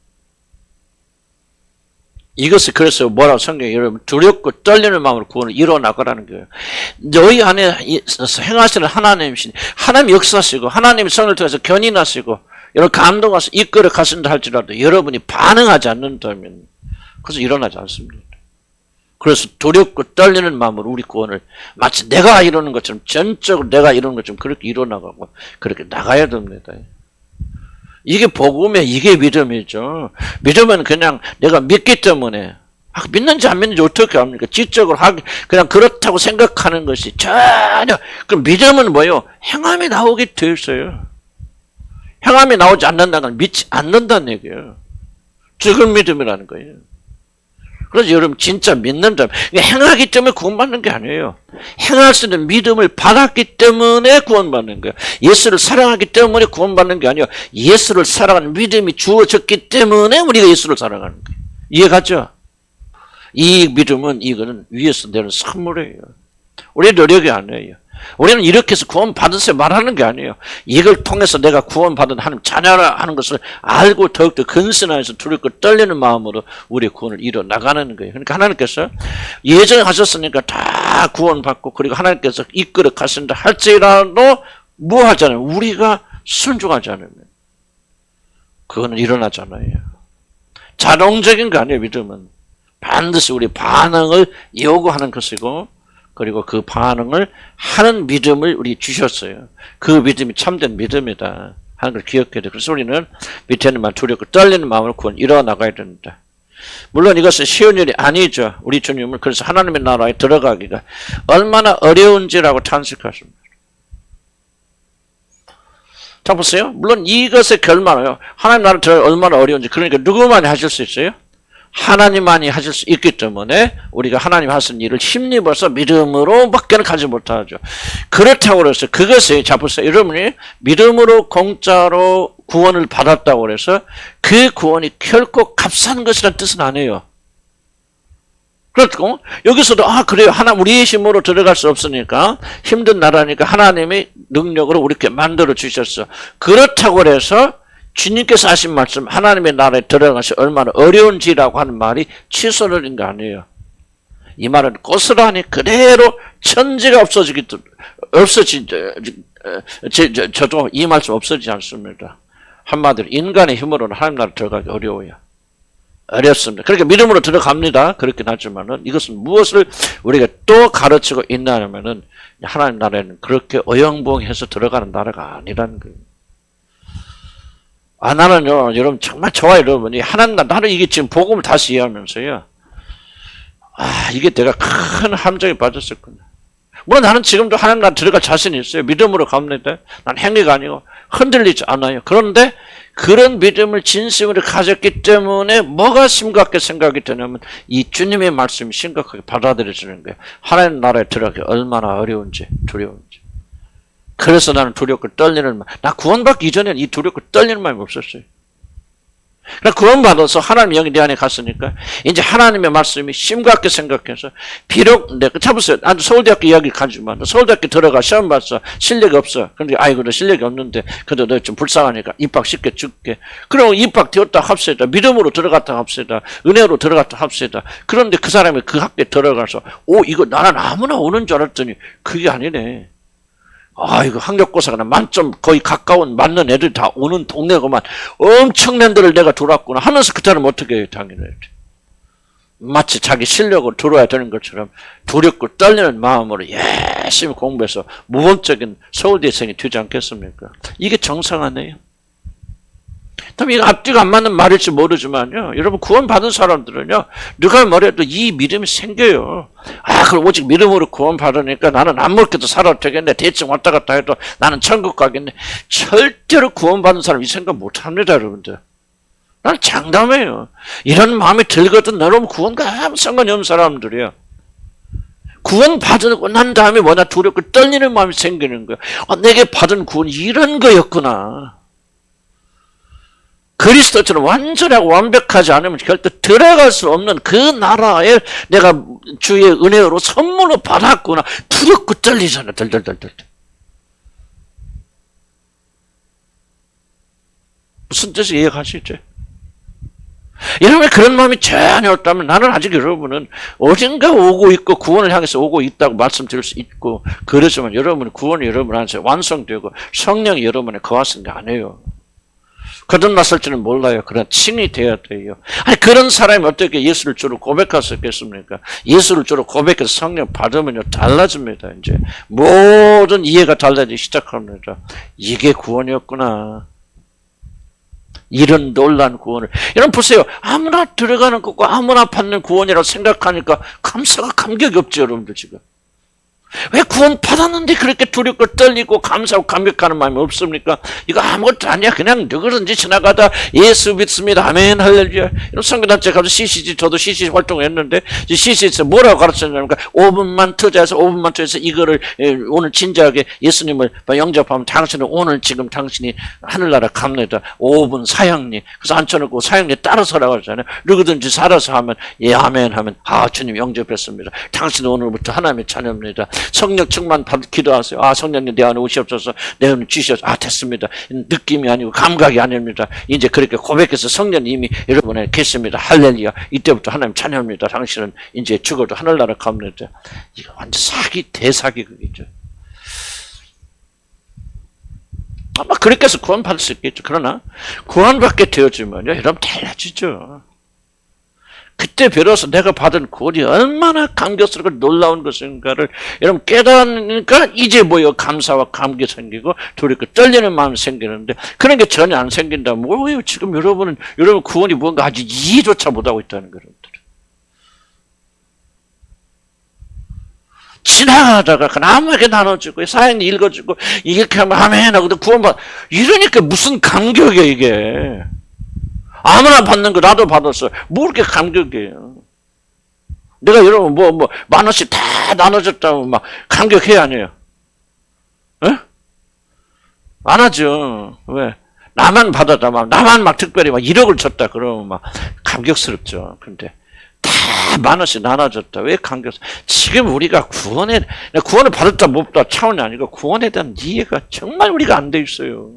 이것을 그래서 뭐라고 성경에 여러분 두렵고 떨리는 마음으로 구원을 이뤄나가라는 거예요. 너희 안에 행하시는 하나님이신 하나님 역사하시고 하나님의 성을 통해서 견인하시고 여러분 감동하셔서 이끌어 가신다 할지라도 여러분이 반응하지 않는다면 그래서 일어나지 않습니다. 그래서 두렵고 떨리는 마음으로 우리 구원을 마치 내가 이루는 것처럼 전적으로 내가 이루는 것처럼 그렇게 이뤄나가고 그렇게 나가야 됩니다. 이게 복음의 이게 믿음이죠. 믿음은 그냥 내가 믿기 때문에 믿는지 안 믿는지 어떻게 합니까? 지적으로 그냥 그렇다고 생각하는 것이 전혀 그럼 믿음은 뭐예요? 행함이 나오게 되어 있어요. 행함이 나오지 않는다는 건 믿지 않는다는 얘기예요. 죽은 믿음이라는 거예요. 그래서 여러분 진짜 믿는다면 행하기 때문에 구원받는 게 아니에요. 행할 수 있는 믿음을 받았기 때문에 구원받는 거예요. 예수를 사랑하기 때문에 구원받는 게 아니에요. 예수를 사랑하는 믿음이 주어졌기 때문에 우리가 예수를 사랑하는 거예요. 이해가죠? 이 믿음은 이거는 위에서 내는 선물이에요. 우리 노력이 아니에요. 우리는 이렇게 해서 구원 받으세요 말하는 게 아니에요. 이걸 통해서 내가 구원받은 하나님 자녀라 하는 것을 알고 더욱더 근신하여서 두렵고 떨리는 마음으로 우리의 구원을 이뤄 나가는 거예요. 그러니까 하나님께서 예정에 하셨으니까 다 구원받고 그리고 하나님께서 이끌어 가신다 할지라도 뭐 하잖아요. 우리가 순종하지 않으면 그거는 일어나잖아요. 자동적인 거 아니에요. 믿음은 반드시 우리 반응을 요구하는 것이고 그리고 그 반응을 하는 믿음을 우리 주셨어요. 그 믿음이 참된 믿음이다 하는 걸 기억해야 돼요. 그래서 우리는 밑에 있는 말 두렵고 떨리는 마음을 구원 이뤄 나가야 된다. 물론 이것은 쉬운 일이 아니죠. 우리 주님은 그래서 하나님의 나라에 들어가기가 얼마나 어려운지라고 탄식하십니다. 자 보세요. 물론 이것의 결말은요. 하나님 나라에 들어가기 얼마나 어려운지 그러니까 누구만이 하실 수 있어요? 하나님만이 하실 수 있기 때문에 우리가 하나님 하신 일을 힘입어서 믿음으로 밖에는 가지 못하죠. 그렇다고 해서 그것이 자 보세요. 여러분이 믿음으로 공짜로 구원을 받았다고 해서 그 구원이 결코 값싼 것이라는 뜻은 아니에요. 그렇고 여기서도 그래요. 우리의 힘으로 들어갈 수 없으니까 힘든 나라니까 하나님의 능력으로 우리께 만들어 주셨어. 그렇다고 해서 주님께서 하신 말씀 하나님의 나라에 들어가시 얼마나 어려운지라고 하는 말이 취소된 거 아니에요. 이 말은 고스란히 그대로 천지가 저도 이 말씀 없어지지 않습니다. 한마디로 인간의 힘으로는 하나님 나라에 들어가기 어려워요. 어렵습니다. 그러니까 믿음으로 들어갑니다. 그렇긴 하지만은 이것은 무엇을 우리가 또 가르치고 있냐면은 하나님 나라에는 그렇게 어영부영해서 들어가는 나라가 아니라는 거예요. 나는요, 여러분, 정말 좋아요, 여러분이. 나는 이게 지금 복음을 다시 이해하면서요. 이게 내가 큰 함정에 빠졌었구나. 물론 나는 지금도 하나님 나라 들어갈 자신이 있어요. 믿음으로 갑니다. 난 행위가 아니고 흔들리지 않아요. 그런데 그런 믿음을 진심으로 가졌기 때문에 뭐가 심각하게 생각이 되냐면 이 주님의 말씀이 심각하게 받아들여지는 거예요. 하나님 나라에 들어가기 얼마나 어려운지, 두려운지. 그래서 나는 두렵고 떨리는 마음. 나 구원받기 이전에는 이 두렵고 떨리는 마음이 없었어요. 나 구원받아서 하나님 영이 내 안에 갔으니까 이제 하나님의 말씀이 심각하게 생각해서 비록 내가 잡으세요. 나도 서울대학교 이야기를 가지만 서울대학교 들어가 시험 봤어. 실력이 없어. 그런데 너 실력이 없는데 그래도 너 좀 불쌍하니까 입학시켜 줄게. 그럼 입학되었다 합시다. 믿음으로 들어갔다 합시다. 은혜로 들어갔다 합시다. 그런데 그 사람이 그 학교에 들어가서 이거 나는 아무나 오는 줄 알았더니 그게 아니네. 이거 학력고사가 만점 거의 가까운 맞는 애들이 다 오는 동네고만 엄청난 데를 내가 돌았구나 하면서 그 사람은 어떻게 해요? 당연히 마치 자기 실력으로 들어야 되는 것처럼 두렵고 떨리는 마음으로 열심히 공부해서 모범적인 서울대생이 되지 않겠습니까? 이게 정상 아니에요? 그럼 이거 앞뒤가 안 맞는 말일지 모르지만요. 여러분 구원받은 사람들은요. 누가 뭐래도 이 믿음이 생겨요. 그럼 오직 믿음으로 구원받으니까 나는 아무렇게도 살아도 되겠네. 대충 왔다 갔다 해도 나는 천국 가겠네. 절대로 구원받은 사람 이 생각 못합니다. 여러분들. 난 장담해요. 이런 마음이 들거든. 여러분 구원과 아무 상관이 없는 사람들이에요. 구원받고 난 다음에 뭐냐 두렵고 떨리는 마음이 생기는 거예요. 내게 받은 구원이 이런 거였구나. 그리스도처럼 완전하고 완벽하지 않으면 절대 들어갈 수 없는 그 나라에 내가 주의 은혜로 선물로 받았구나. 두렵고 떨리잖아. 덜덜덜덜. 무슨 뜻이 이해가시죠? 여러분의 그런 마음이 전혀 없다면 나는 아직 여러분은 어딘가 오고 있고 구원을 향해서 오고 있다고 말씀드릴 수 있고 그렇지만 여러분 구원이 여러분 안에서 완성되고 성령이 여러분에 거하신 게 아니에요. 거듭났을지는 몰라요. 그런 칭이 되어야 돼요. 그런 사람이 어떻게 예수를 주로 고백할 수 있겠습니까? 예수를 주로 고백해서 성령 받으면요 달라집니다. 이제 모든 이해가 달라지기 시작합니다. 이게 구원이었구나. 이런 놀란 구원을. 여러분 보세요. 아무나 들어가는 거고 아무나 받는 구원이라고 생각하니까 감격이 없죠. 여러분들 지금. 왜 구원 받았는데 그렇게 두렵고 떨리고 감사하고 감격하는 마음이 없습니까? 이거 아무것도 아니야. 그냥 누구든지 지나가다 예수 믿습니다. 아멘 할렐루야. 이런 선교단체 가서 CCG, 저도 CCG 활동했는데 CCG에서 뭐라고 가르쳤냐면 5분만 투자해서 5분만 투자해서 이거를 오늘 진지하게 예수님을 영접하면 당신은 오늘 지금 당신이 하늘나라 갑니다. 5분 사형리. 그래서 앉혀놓고 사형리 따라서라고 하잖아요. 누구든지 살아서 하면 예 아멘 하면 주님 영접했습니다. 당신은 오늘부터 하나님의 자녀입니다. 성령 충만 받 기도하세요. 성령님 내 안에 오시옵소서. 내 안에 주시옵소서. 됐습니다. 느낌이 아니고 감각이 아닙니다. 이제 그렇게 고백해서 성령님이 여러분에 계십니다. 할렐루야. 이때부터 하나님 자녀입니다. 당신은 이제 죽어도 하늘나라 갑니다. 이거 완전 사기 대사기극이죠. 아마 그렇게 해서 구원받을 수 있겠죠. 그러나 구원받게 되어지면요 여러분 달라지죠. 그때 비로소 내가 받은 구원이 얼마나 감격스럽고 놀라운 것인가를 여러분 깨달으니까 이제 뭐요 감사와 감격이 생기고 두렵고 떨리는 마음이 생기는데 그런 게 전혀 안 생긴다면 뭐예요? 지금 여러분 구원이 뭔가 아직 이해조차 못하고 있다는 거예요. 지나가다가 아무에게 나눠주고 사연 읽어주고 이렇게 하면 아멘 하고 구원받 이러니까 무슨 감격이야 이게. 아무나 받는 거 나도 받았어. 뭐 그렇게 감격이에요. 내가 여러분 뭐 10,000원씩 다 나눠줬다고 막 감격해야 아니에요. 에? 안 하죠. 왜? 나만 받았다. 나만 특별히 1억을 줬다. 그러면 감격스럽죠. 근데 다 10,000원씩 나눠줬다. 왜 감격스러워? 지금 우리가 구원을 받았다 못 받았다 차원이 아니고 구원에 대한 이해가 정말 우리가 안 돼 있어요.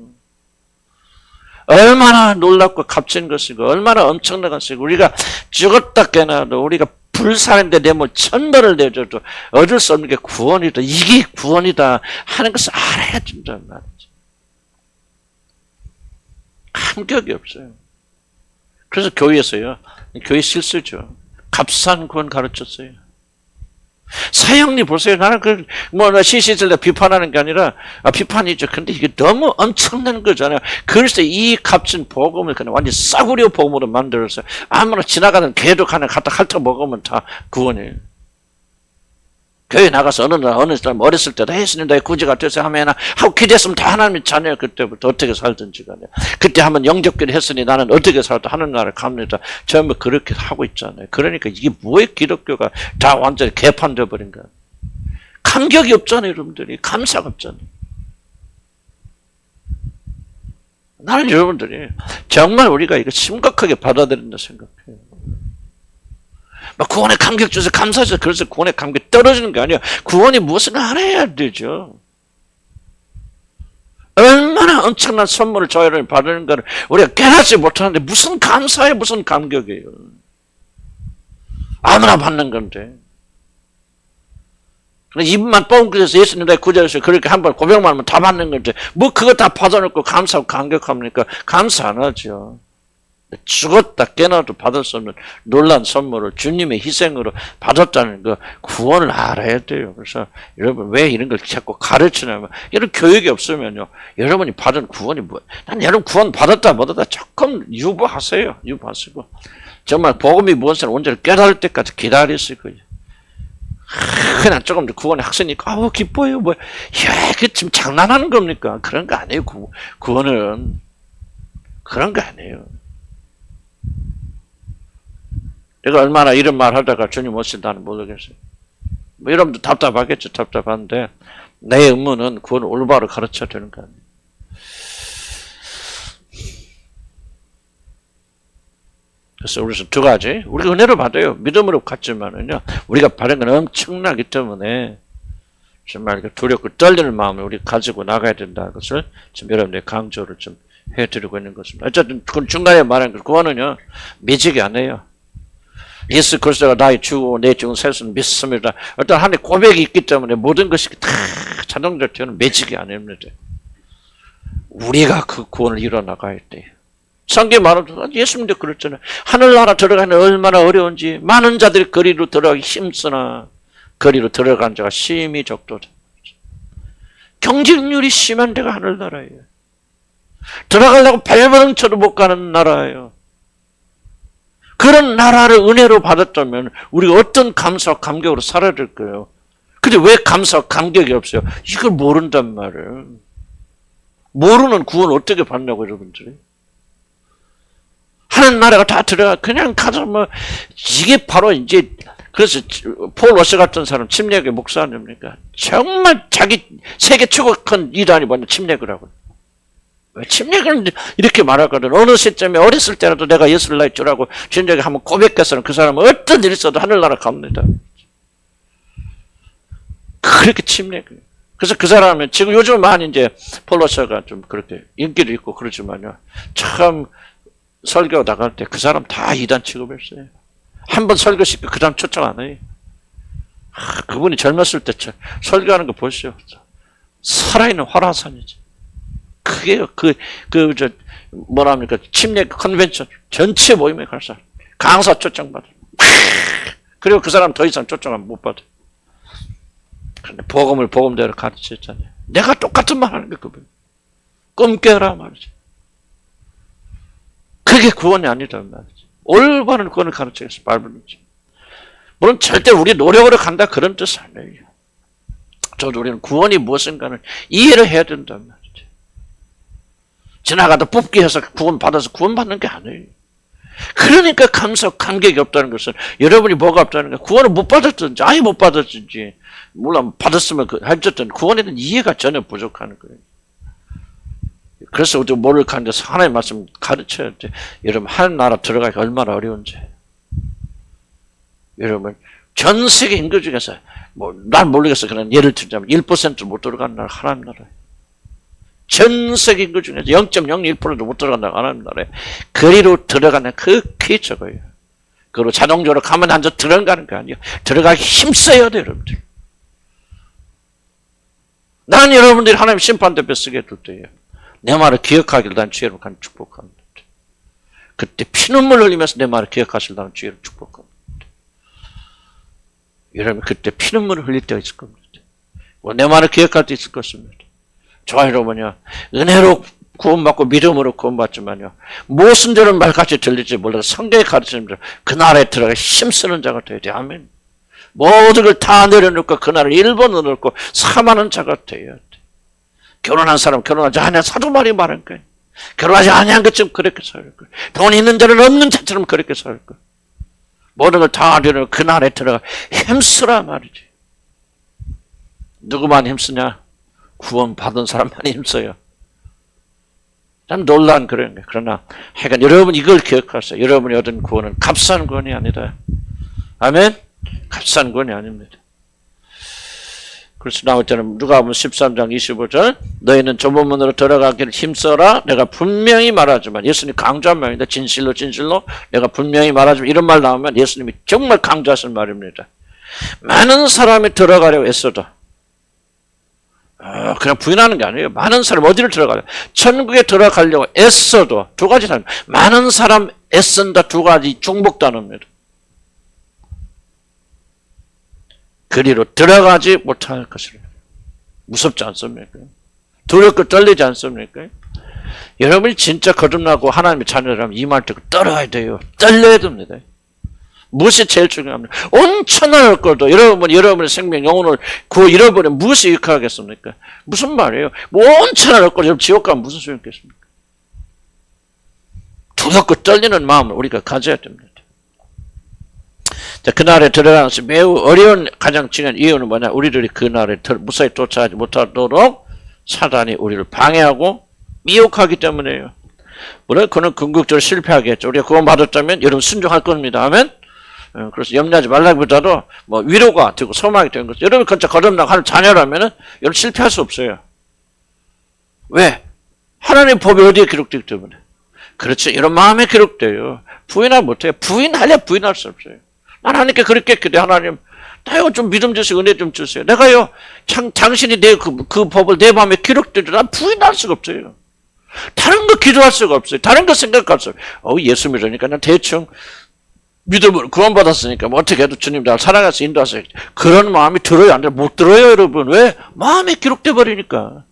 얼마나 놀랍고 값진 것이고 얼마나 엄청난 것이고 우리가 죽었다 깨나도 우리가 불사는데 내 몸 1,000번을 내줘도 얻을 수 없는 게 구원이다. 이게 구원이다 하는 것을 알아야 된단 말이죠. 감격이 없어요. 그래서 교회에서요. 교회 실수죠. 값싼 구원 가르쳤어요. 사형리 보세요. 나는 CC들 비판하는 게 아니라, 비판이죠. 근데 이게 너무 엄청난 거잖아요. 그래서 이 값진 복음을 그냥 완전 싸구려 복음으로 만들어서 아무나 지나가는 개도 하나 갖다 핥아 먹으면 다 구원이에요. 교회 나가서 어느 사람 어렸을 때도 예수님 나의 구주가 되어서 하면 하고 기도했으면 다 하나님의 자녀예요. 그때부터 어떻게 살든지 간에. 그때 한번 영접기를 했으니 나는 어떻게 살도 하는 나라를 갑니다. 전부 그렇게 하고 있잖아요. 그러니까 이게 뭐의 기독교가 다 완전히 개판되어 버린 거야. 감격이 없잖아요. 여러분들이. 감사가 없잖아요. 나는 여러분들이 정말 우리가 이거 심각하게 받아들인다 생각해요. 구원의 감격 주셔서 감사하셔서 그래서 구원의 감격이 떨어지는 게 아니에요. 구원이 무엇을 알아야 되죠. 얼마나 엄청난 선물을 저희를 받는가를 우리가 깨닫지 못하는데 무슨 감사예요, 무슨 감격이에요. 아무나 받는 건데. 입만 뻥끗해서 예수님 나의 구주여서 그렇게 한번 고백만 하면 다 받는 건데 뭐 그거 다 받아놓고 감사하고 감격합니까? 감사 안 하죠. 죽었다 깨나도 받을 수 없는 놀라운 선물을 주님의 희생으로 받았다는 거 구원을 알아야 돼요. 그래서 여러분 왜 이런 걸 자꾸 가르치냐면 이런 교육이 없으면요 여러분이 받은 구원이 뭐예요? 난 여러분 구원 받았다 못하다 조금 유보하세요. 유보하시고 정말 복음이 무엇을 온전히 깨달을 때까지 기다리실 거예요. 그냥 조금 더 구원의 학생이 기뻐요. 그 지금 장난하는 겁니까? 그런 거 아니에요. 구원은 그런 거 아니에요. 내가 얼마나 이런 말 하다가 주님 오신다는 모르겠어요. 여러분도 답답하겠죠. 답답한데 내 의무는 구원을 올바로 가르쳐야 되는 거 아니에요. 그래서 우리는 두 가지. 우리가 은혜로 받아요. 믿음으로 갔지만은요. 우리가 받은 건 엄청나기 때문에 정말 두렵고 떨리는 마음을 우리 가지고 나가야 된다는 것을 지금 여러분들 강조를 좀 해드리고 있는 것입니다. 어쨌든 중간에 말한 것 구원은요. 매직이 아니에요. 예수 그리스도가 나의 주고 내 주 세수는 믿습니다. 어떤 하나의 고백이 있기 때문에 모든 것이 다 자동적으로 되는 매직이 아닙니다. 우리가 그 구원을 이뤄나가야 돼요. 성경에 말하면 예수님도 그랬잖아요. 하늘나라 들어가는 얼마나 어려운지 많은 자들이 거리로 들어가기 힘쓰나 거리로 들어간 자가 심히 적도다. 경쟁률이 심한 데가 하늘나라예요. 들어가려고 발버둥쳐도 못 가는 나라예요. 그런 나라를 은혜로 받았다면 우리가 어떤 감사와 감격으로 살아야 될 거예요. 근데 왜 감격이 없어요? 이걸 모른단 말이에요. 모르는 구원 어떻게 받냐고, 여러분들이. 하나님 나라가 다 들어가, 그냥 가서 이게 바로 이제, 그래서 폴 워셔 같은 사람, 침례교회 목사 아닙니까? 정말 자기 세계 최고 큰 이단이 뭐냐, 침례교를 하고. 왜 침례교는 이렇게 말하거든. 어느 시점에 어렸을 때라도 내가 예수를 날 줄 알고, 진작에 한번 고백해서는 그 사람은 어떤 일이 있어도 하늘나라 갑니다. 그렇게 침례교회. 그래서 그 사람은 지금 요즘 많이 이제 폴 워셔가 좀 그렇게 인기도 있고 그러지만요. 참 설교 나갈 때 그 사람 다 이단 취급했어요. 한번 설교시키고 그 다음 초청 안 해요. 그분이 젊었을 때 설교하는 거 보시죠. 살아있는 화라산이지. 그게 뭐랍니까? 침례 컨벤션 전체 모임에 가서 강사 초청받아. 그리고 그 사람 더 이상 초청은 못 받아. 그런데 복음을 복음대로 가르쳤잖아요. 내가 똑같은 말 하는 게 그분. 꿈 깨라 말이지. 그게 구원이 아니란 말이지. 올바른 구원을 가르치겠어, 바이블은. 물론 절대 우리 노력으로 간다 그런 뜻 아니에요. 저도 우리는 구원이 무엇인가를 이해를 해야 된단 말이지. 지나가다 뽑기 해서 구원받아서 구원받는 게 아니에요. 그러니까 감격이 없다는 것은 여러분이 뭐가 없다는 거예요. 구원을 못 받았든지 아예 못 받았든지 물론 받았으면 어쨌든 구원에 대한 이해가 전혀 부족하는 거예요. 그래서 우리가 뭐를 가는데서 하나님의 말씀 가르쳐야 돼. 여러분 하나님 나라 들어가기 얼마나 어려운지. 여러분 전 세계 인구 중에서 난 모르겠어. 그런 예를 들자면 1% 못 들어가는 나라 하나님 나라예요. 전 세계 인구 중에서 0.01%도 못 들어간다고 하나님 나라에 거리로 들어가는 극히 적어요. 그리고 자동적으로 가만 앉아 들어가는 게 아니에요. 들어가기 힘써야 돼요, 여러분들. 난 여러분들이 하나님 심판대표 쓰게 될 때예요. 내 말을 기억하길 난 주의로 간 축복합니다. 그때 피눈물 흘리면서 내 말을 기억하실 나는 주의로 축복합니다. 여러분 그때 피눈물을 흘릴 때가 있을 겁니다. 내 말을 기억할 때 있을 것입니다. 좋아요, 여러분요. 은혜로 구원받고 믿음으로 구원받지만요. 무슨 저런 말같이 들릴지 몰라도 성경에 가르치는 대로 그 나라에 들어가 힘쓰는 자가 되어야 돼. 아멘. 모든 걸 다 내려놓고 그 나라를 일본으로 놓고 사망하는 자가 되어야 돼. 결혼한 사람 결혼하지 않은 사도 말이 말한 거예요. 결혼하지 않은 것처럼 그렇게 살 거예요. 돈 있는 자는 없는 자처럼 그렇게 살 거예요. 모든 걸 다 내려놓고 그 나라에 들어가 힘쓰라 말이지. 누구만 힘쓰냐? 구원 받은 사람만 힘써요. 난 놀란 그런 거예요. 그러나 하여간 여러분 이걸 기억하세요. 여러분이 얻은 구원은 값싼 구원이 아니다. 아멘? 값싼 구원이 아닙니다. 그래서 나올 때는 누가복음 13장 25절 너희는 좁은 문으로 들어가기를 힘써라. 내가 분명히 말하지만 예수님 강조한 말입니다. 진실로 진실로 내가 분명히 말하지만 이런 말 나오면 예수님이 정말 강조하신 말입니다. 많은 사람이 들어가려고 애써도 그냥 부인하는 게 아니에요. 많은 사람 어디를 들어가요? 천국에 들어가려고 애써도 두 가지 사람 많은 사람 애쓴다 두 가지 중복 단어입니다. 그리로 들어가지 못할 것이라. 무섭지 않습니까? 두렵고 떨리지 않습니까? 여러분이 진짜 거듭나고 하나님의 자녀라면 이 말 듣고 떨어야 돼요. 떨려야 됩니다. 무엇이 제일 중요합니다. 온 천하를 걸도 여러분의 생명 영혼을 구워 잃어버리면 무엇이 유익하겠습니까? 무슨 말이에요? 온 천하를 걸도 지옥 가면 무슨 소용이 있겠습니까? 두렵고 떨리는 마음을 우리가 가져야 됩니다. 자, 그날에 들어가는 것이 매우 어려운 가장 중요한 이유는 뭐냐? 우리들이 그날에 무사히 도착하지 못하도록 사단이 우리를 방해하고 미혹하기 때문이에요. 물론 그는 궁극적으로 실패하겠죠. 우리가 구원받았다면 여러분 순종할 겁니다. 아멘? 그래서 염려하지 말라기보다도 위로가 되고 소망이 되는 거죠. 여러분 진짜 거듭나고 하는 자녀라면 여러분 실패할 수 없어요. 왜? 하나님의 법이 어디에 기록되기 때문에. 그렇죠. 이런 마음에 기록돼요. 부인하면 못해요. 부인할 수 없어요. 난 하나님께 그렇게 기대 하나님 나요 좀 믿음 주시고 은혜 좀 주세요. 내가요 당신이 내 그 법을 내 마음에 기록되죠. 난 부인할 수가 없어요. 다른 거 기도할 수가 없어요. 다른 거 생각할 수 없어요. 예수 믿으니까 난 대충 믿음으로 구원받았으니까 어떻게 해도 주님 날 사랑해서 인도하세요. 그런 마음이 들어요? 안 들어요? 못 들어요, 여러분. 왜? 마음에 기록돼 버리니까.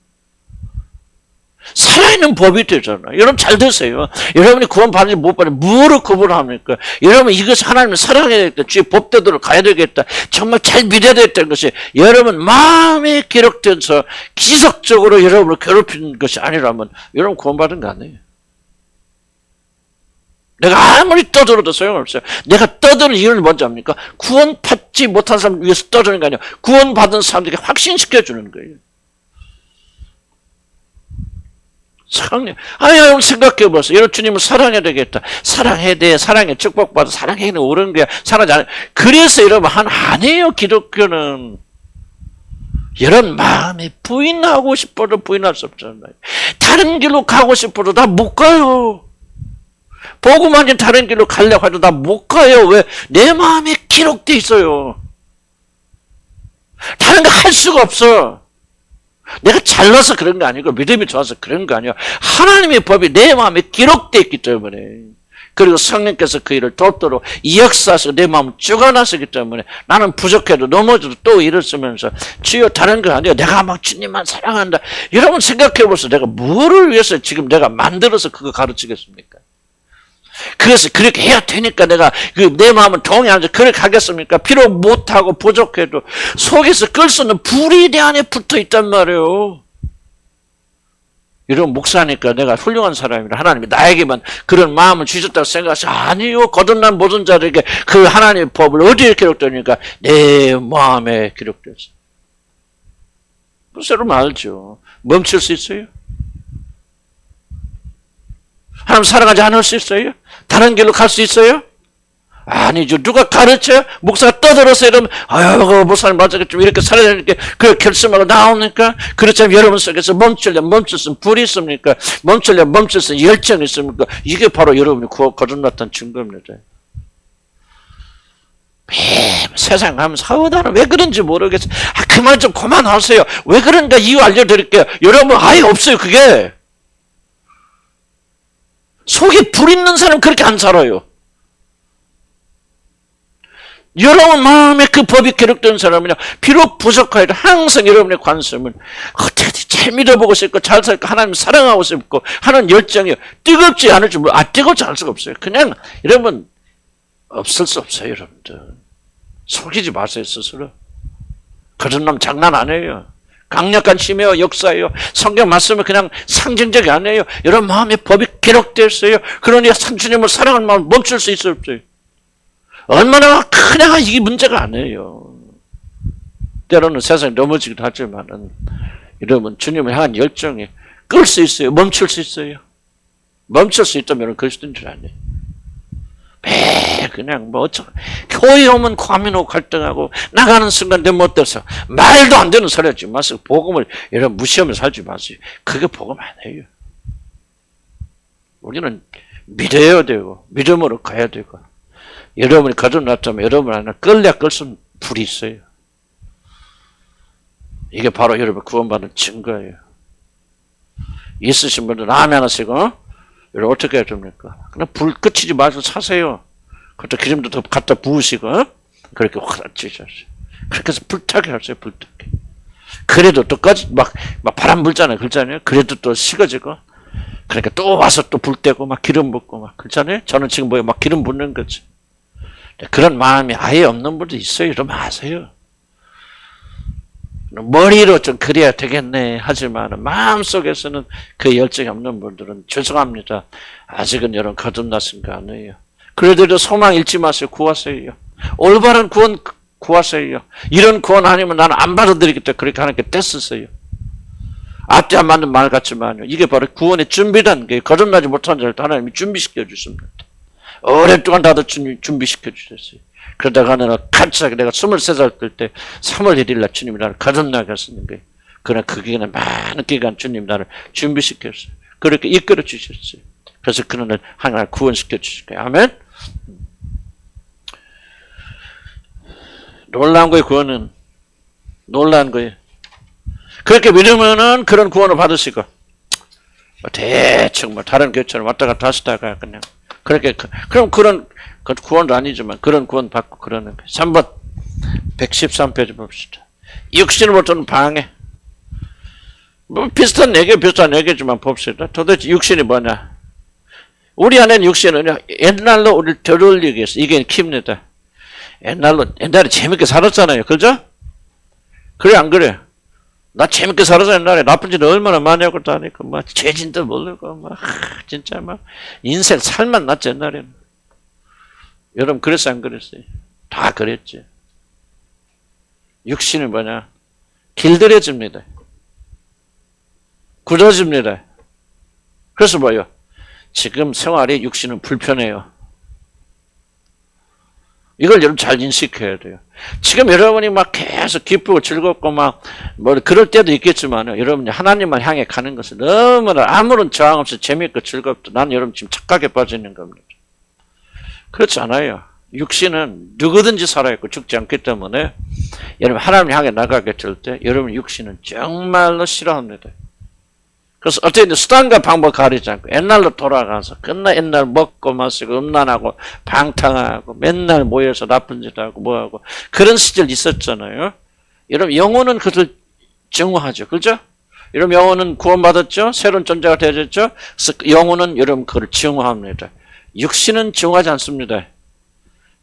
살아있는 법이 되잖아. 여러분 잘 되세요. 여러분이 구원받는지 못 받는지 뭐를 구분합니까? 여러분 이것이 하나님을 사랑해야 되겠다. 주의 법대로 가야 되겠다. 정말 잘 믿어야 되겠다는 것이 여러분 마음에 기록돼서 기적적으로 여러분을 괴롭히는 것이 아니라면 여러분 구원받은 거 아니에요. 내가 아무리 떠들어도 소용없어요. 내가 떠드는 이유는 뭔지 압니까? 구원받지 못한 사람 위해서 떠드는 게 아니라 구원받은 사람들에게 확신시켜주는 거예요. 여러분 생각해보세요. 여러분 주님을 사랑해야 되겠다. 사랑해야 돼. 사랑해. 축복받아. 사랑해는 옳은 거야. 사랑하지 않아요. 그래서 여러분 아니에요. 기독교는. 여러분 마음에 부인하고 싶어도 부인할 수 없잖아요. 다른 길로 가고 싶어도 나 못 가요. 복음 아닌 다른 길로 가려고 해도 나 못 가요. 왜? 내 마음에 기록돼 있어요. 다른 거 할 수가 없어. 내가 잘나서 그런 거 아니고 믿음이 좋아서 그런 거 아니야. 하나님의 법이 내 마음에 기록돼 있기 때문에. 그리고 성령께서 그 일을 돕도록 역사하셔서 내 마음을 쪼가나서기 때문에 나는 부족해도 넘어져도 또 일어서면서 주여 다른 거 아니야. 내가 막 주님만 사랑한다. 여러분 생각해 보세요. 내가 뭐를 위해서 지금 내가 만들어서 그거 가르치겠습니까? 그래서 그렇게 해야 되니까 내가 내 마음은 동의하는데 그렇게 하겠습니까? 비록 못하고 부족해도 속에서 끌 수 있는 불이 내 안에 붙어 있단 말이에요. 이런 목사니까 내가 훌륭한 사람이라 하나님이 나에게만 그런 마음을 주셨다고 생각하시 아니요. 거듭난 모든 자들에게 그 하나님의 법을 어디에 기록되니까 내 마음에 기록되었어요. 여러분 알죠. 멈출 수 있어요? 하나님 사랑하지 않을 수 있어요? 다른 길로 갈 수 있어요? 아니죠. 누가 가르쳐요? 목사가 떠들어서 이러면 아유 목사님 맞아 좀 이렇게 살아야 되니까 그 결심하고 나오니까 그렇지만 여러분 속에서 멈추려면 멈출 수 불이 있습니까? 멈추려면 멈출 수 열정이 있습니까? 이게 바로 여러분이 거듭났다는 증거입니다. 세상 하면서 나는 왜 그런지 모르겠어요. 그 말 좀 그만하세요. 왜 그런가 이유 알려드릴게요. 여러분 아예 없어요 그게. 속에 불 있는 사람 그렇게 안 살아요. 여러분 마음에 그 법이 기록된 사람이냐 비록 부족하여도 항상 여러분의 관심은 어떻게 잘 믿어보고 싶고 잘 살고 하나님 사랑하고 싶고 하는 열정이 뜨겁지 않을 줄 뜨겁지 않을 수가 없어요. 그냥 여러분 없을 수 없어요. 여러분들 속이지 마세요 스스로. 거듭남 장난 아니에요. 강력한 힘이에요. 역사예요. 성경 말씀은 그냥 상징적이 아니에요. 여러분 마음에 법이 기록되어 있어요. 그러니 주님을 사랑하는 마음 멈출 수 있어요. 없어요. 얼마나 그냥 이게 문제가 아니에요. 때로는 세상에 넘어지기도 하지만은 여러분 주님을 향한 열정이 끌 수 있어요. 멈출 수 있어요. 멈출 수 있다면 그리스도인 줄 아네요. 그냥 교회 오면 과민하고 갈등하고 나가는 순간 내 못돼서 말도 안 되는 소리 하지 마세요. 복음을 여러분 무시하면서 살지 마세요. 그게 복음 아니에요. 우리는 믿어야 되고 믿음으로 가야 되고 여러분이 거듭났다면 여러분 안에 끌 수 있는 불이 있어요. 이게 바로 여러분 구원받는 증거예요. 있으신 분들은 아멘 하시고 여러분 어떻게 해야 됩니까? 그냥 불 끄치지 마시고 사세요. 그것도 기름도 더 갖다 부으시고 그렇게 확 찌셨어요. 그렇게 해서 불타게 하세요. 불타게. 그래도 또 막 바람 불잖아요. 그렇잖아요. 그래도 또 식어지고 그러니까 또 와서 또 불 떼고 막 기름 붓고 막 그렇잖아요. 저는 지금 막 기름 붓는 거지. 그런 마음이 아예 없는 분도 있어요. 이러면 아세요. 머리로 좀 그래야 되겠네 하지만 마음속에서는 그 열정이 없는 분들은 죄송합니다. 아직은 여러분 거듭나신 거 아니에요. 그래도 소망 잃지 마세요. 구하세요. 올바른 구원 구하세요. 이런 구원 아니면 나는 안 받아들이겠다. 그렇게 하나님께 떼쓰세요. 앞뒤 안 맞는 말 같지만요. 이게 바로 구원의 준비라는 게 거듭나지 못한 자를 하나님이 준비시켜 주십니다. 오랫동안 다들 준비시켜 주셨어요. 그러다가 내가 갑자기 내가 23살 때 3월 1일 날 주님이 나를 거듭나게 하시는 거예요. 그러나 그 기간에 많은 기간 주님이 나를 준비시켰어요. 그렇게 이끌어 주셨어요. 그래서 그는 하나님 구원시켜 주실 거예요. 아멘. 놀라운 거예요. 구원은 놀라운 거예요. 그렇게 믿으면은 그런 구원을 받으시고 대충 다른 교회처럼 왔다 갔다 하시다가 그냥 그렇게 그럼 그런 구원도 아니지만 그런 구원 받고 그러는 거예요. 3번 113페이지 봅시다. 육신을 못하는 방해. 뭐 비슷한 얘기지만 봅시다. 도대체 육신이 뭐냐? 우리 안에는 육신은요, 옛날로 우리를 되돌리기 위해서, 이게 킵니다. 옛날에 재밌게 살았잖아요. 그죠? 그래, 안 그래? 나 재밌게 살아서 옛날에 나쁜 짓 얼마나 많이 하고 다니까, 죄진도 모르고, 진짜 인생 살만 났지, 옛날에는. 여러분, 그랬어, 안 그랬어요? 다 그랬지. 육신은 뭐냐? 길들여집니다. 굳어집니다. 그래서 뭐예요? 지금 생활이 육신은 불편해요. 이걸 여러분 잘 인식해야 돼요. 지금 여러분이 계속 기쁘고 즐겁고 그럴 때도 있겠지만 여러분이 하나님을 향해 가는 것은 너무나 아무런 저항 없이 재미있고 즐겁다. 난 여러분 지금 착각에 빠져 있는 겁니다. 그렇지 않아요. 육신은 누구든지 살아있고 죽지 않기 때문에 여러분 하나님을 향해 나가게 될 때 여러분 육신은 정말로 싫어합니다. 그래서 어떻게 수단과 방법 가리지 않고 옛날로 돌아가서 끝나 옛날 먹고 마시고 음란하고 방탕하고 맨날 모여서 나쁜 짓 하고 뭐하고 그런 시절 있었잖아요. 여러분 영혼은 그것을 증오하죠. 그죠? 여러분 영혼은 구원받았죠? 새로운 존재가 되어졌죠? 그래서 영혼은 여러분 그걸 증오합니다. 육신은 증오하지 않습니다.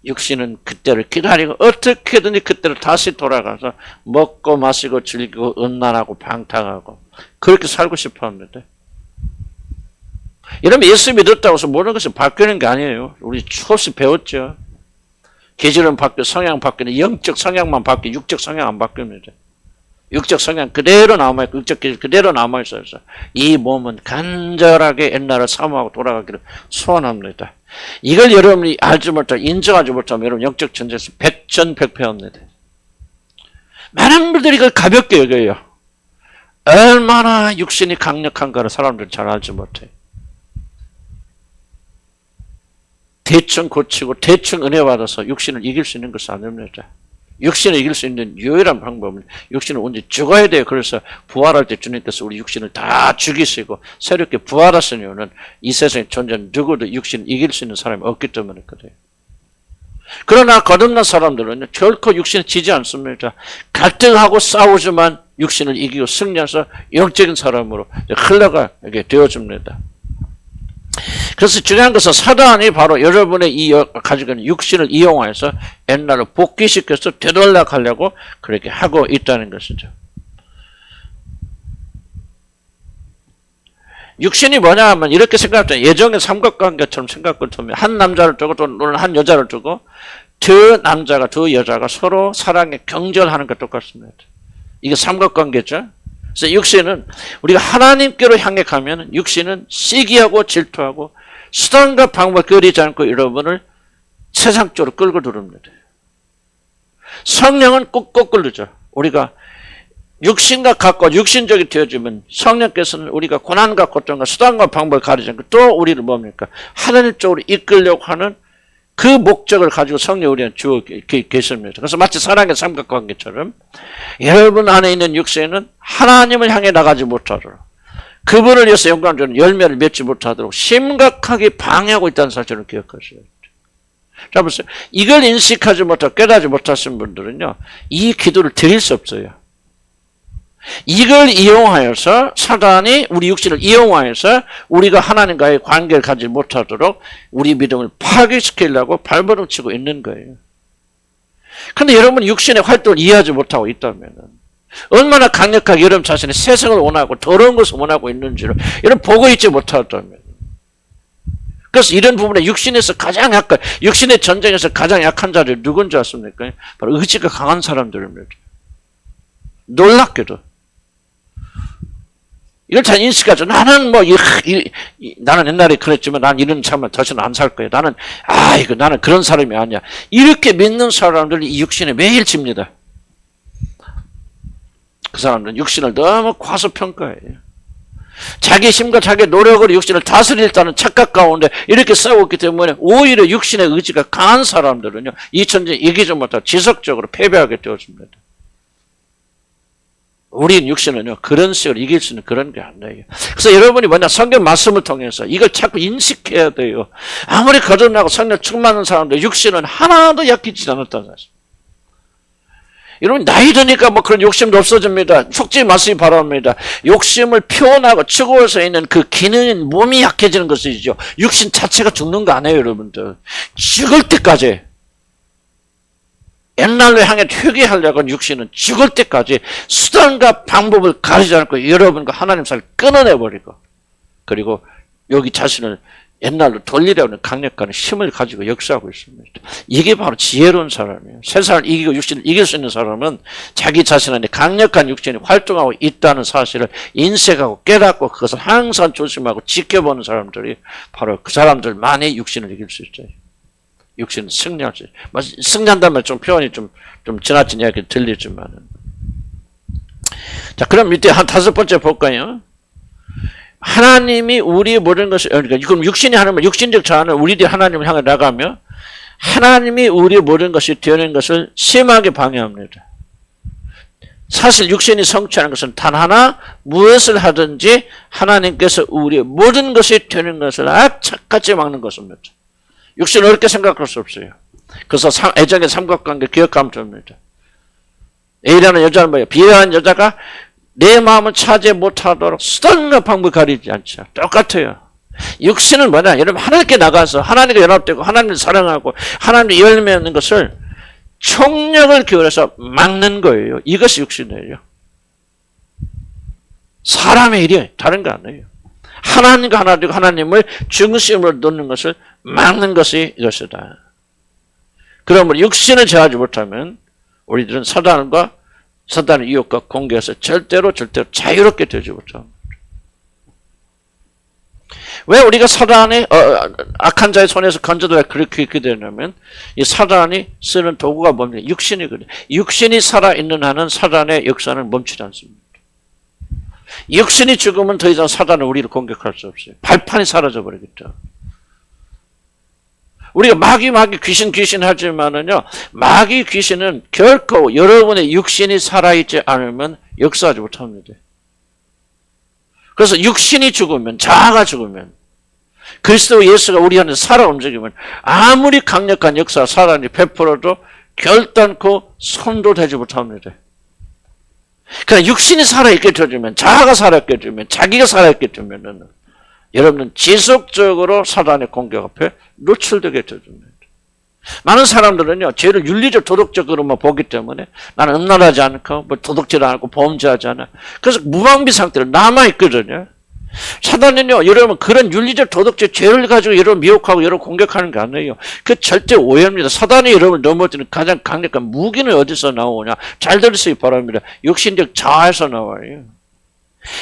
육신은 그때를 기다리고 어떻게든지 그때를 다시 돌아가서 먹고 마시고 즐기고 음란하고 방탕하고 그렇게 살고 싶어 합니다. 여러분 예수 믿었다고 해서 모든 것이 바뀌는 게 아니에요. 우리 수없이 배웠죠. 기질은 바뀌고 성향 바뀌는 영적 성향만 바뀌고 육적 성향 안 바뀝니다. 육적 성향 그대로 남아있고 육적 기질 그대로 남아있어요. 이 몸은 간절하게 옛날을 사모하고 돌아가기를 소원합니다. 이걸 여러분이 알지 못하고 인정하지 못하면 여러분 영적 전쟁에서 백전백패합니다. 많은 분들이 이걸 가볍게 여겨요. 얼마나 육신이 강력한가를 사람들은 잘 알지 못해요. 대충 고치고 대충 은혜 받아서 육신을 이길 수 있는 것은 아닙니다. 육신을 이길 수 있는 유일한 방법은 육신을 언제 죽어야 돼요. 그래서 부활할 때 주님께서 우리 육신을 다 죽이시고 새롭게 부활하신 이유는 이 세상에 존재하는 누구도 육신을 이길 수 있는 사람이 없기 때문에 그래요. 그러나 거듭난 사람들은 결코 육신을 지지 않습니다. 갈등하고 싸우지만 육신을 이기고 승리해서 영적인 사람으로 흘러가게 되어집니다. 그래서 중요한 것은 사단이 바로 여러분의 가지고 있는 육신을 이용해서 옛날로 복귀시켜서 되돌아가려고 그렇게 하고 있다는 것이죠. 육신이 뭐냐 하면 이렇게 생각하죠. 예정의 삼각관계처럼 생각을 하면 한 남자를 두고 또는 한 여자를 두고 두 남자가 두 여자가 서로 사랑에 경절하는 것 똑같습니다. 이게 삼각관계죠. 그래서 육신은 우리가 하나님께로 향해 가면 육신은 시기하고 질투하고 수단과 방법을 거리지 않고 여러분을 세상 쪽으로 끌고 들어옵니다. 성령은 꼭 끌죠. 우리가 육신과 갖고 육신적이 되어지면 성령께서는 우리가 고난과 고통과 수단과 방법을 가리지 않고 또 우리를 뭡니까? 하나님 쪽으로 이끌려고 하는 그 목적을 가지고 성령 우리한테 주어 계십니다. 그래서 마치 사랑의 삼각관계처럼 여러분 안에 있는 육신은 하나님을 향해 나가지 못하도록 그분을 위해서 영광적인 열매를 맺지 못하도록 심각하게 방해하고 있다는 사실을 기억하셔야 돼요. 자 보세요. 이걸 인식하지 못하고 깨닫지 못하신 분들은요. 이 기도를 드릴 수 없어요. 이걸 이용하여서 사단이 우리 육신을 이용하여서 우리가 하나님과의 관계를 가지 못하도록 우리 믿음을 파괴시키려고 발버둥치고 있는 거예요. 그런데 여러분 육신의 활동을 이해하지 못하고 있다면 얼마나 강력하게 여러분 자신이 세상을 원하고 더러운 것을 원하고 있는지를 여러분 보고 있지 못하다면 그래서 이런 부분에 육신에서 가장 약한 육신의 전쟁에서 가장 약한 자들이 누군지 아십니까? 바로 의지가 강한 사람들입니다. 놀랍게도 이걸 잘 인식하죠. 나는 나는 옛날에 그랬지만 난 이런 삶을 다시는 안 살 거야. 나는 나는 그런 사람이 아니야. 이렇게 믿는 사람들이 이 육신에 매일 집니다. 그 사람들은 육신을 너무 과소평가해요. 자기 힘과 자기 노력으로 육신을 다스리겠다는 착각 가운데 이렇게 싸웠기 때문에 오히려 육신의 의지가 강한 사람들은요. 이 천지에 이기지 못하고 지속적으로 패배하게 되어집니다. 우리 육신은요, 그런 식으로 이길 수 있는 그런 게 아니에요. 그래서 여러분이 성경 말씀을 통해서 이걸 자꾸 인식해야 돼요. 아무리 거듭나고 성령 충만한 사람들, 육신은 하나도 약해지지 않았다는 사실. 여러분 나이 드니까 뭐 그런 욕심도 없어집니다. 속지 마시기 바랍니다. 욕심을 표현하고 추구해서 있는 그 기능인 몸이 약해지는 것이죠. 육신 자체가 죽는 거 아니에요, 여러분들. 죽을 때까지. 옛날로 향해 회개하려고 하는 육신은 죽을 때까지 수단과 방법을 가리지 않고 여러분과 하나님 사이를 끊어내버리고, 그리고 여기 자신을 옛날로 돌리려고 하는 강력한 힘을 가지고 역사하고 있습니다. 이게 바로 지혜로운 사람이에요. 세상을 이기고 육신을 이길 수 있는 사람은 자기 자신 안에 강력한 육신이 활동하고 있다는 사실을 인식하고 깨닫고 그것을 항상 조심하고 지켜보는 사람들이 바로 그 사람들만이 육신을 이길 수 있어요. 육신은 승리할 수 있어요. 승리한다면 좀 표현이 좀 지나친 이야기 들리지만. 자, 그럼 밑에 한 5번째 볼까요? 하나님이 우리의 모든 것을, 그러니까 그럼 육신이 하나님, 육신적 자아는 우리들이 하나님을 향해 나가며 하나님이 우리의 모든 것이 되는 것을 심하게 방해합니다. 사실 육신이 성취하는 것은 단 하나, 무엇을 하든지 하나님께서 우리의 모든 것이 되는 것을 악착같이 막는 것입니다. 육신은 어렵게 생각할 수 없어요. 그래서 애정의 삼각관계 기억하면 됩니다. A라는 여자는 뭐예요? B라는 여자가 내 마음을 차지 못하도록 수단과 방법을 가리지 않죠. 똑같아요. 육신은 뭐냐? 여러분 하나님께 나가서 하나님과 연합되고 하나님을 사랑하고 하나님을 열매하는 것을 총력을 기울여서 막는 거예요. 이것이 육신이에요. 사람의 일이에요. 다른 거 아니에요. 하나님과 하나 되고 하나님을 중심으로 놓는 것을 막는 것이 이것이다. 그러므로 육신을 제어하지 못하면 우리들은 사단의 유혹과 공격에서 절대로 자유롭게 되지 못합니다. 왜 우리가 사단의 악한 자의 손에서 건져도 그렇게 있게 되냐면 이 사단이 쓰는 도구가 뭡니까? 육신이거든요. 육신이 살아있는 한은 사단의 역사는 멈추지 않습니다. 육신이 죽으면 더 이상 사단은 우리를 공격할 수 없어요. 발판이 사라져버리겠죠. 우리가 마귀 귀신 하지만은요, 마귀 귀신은 결코 여러분의 육신이 살아있지 않으면 역사하지 못합니다. 그래서 육신이 죽으면, 자아가 죽으면, 그리스도 예수가 우리 안에 살아 움직이면 아무리 강력한 역사 사단이 베풀어도 결단코 손도 대지 못합니다. 그러나 육신이 살아있게 되면, 자아가 살아있게 되면, 자기가 살아있게 되면은 여러분은 지속적으로 사단의 공격 앞에 노출되게 됩니다. 많은 사람들은요, 죄를 윤리적, 도덕적으로만 보기 때문에 나는 음란하지 않고, 뭐 도덕질 안 하고, 범죄하지 않아. 그래서 무방비 상태로 남아있거든요. 사단은요, 여러분 그런 윤리적, 도덕적 죄를 가지고 여러분 미혹하고 여러분 공격하는 게 아니에요. 그 절대 오해입니다. 사단이 여러분을 넘어뜨리는 가장 강력한 무기는 어디서 나오냐? 잘 들으시기 바랍니다. 육신적 자아에서 나와요.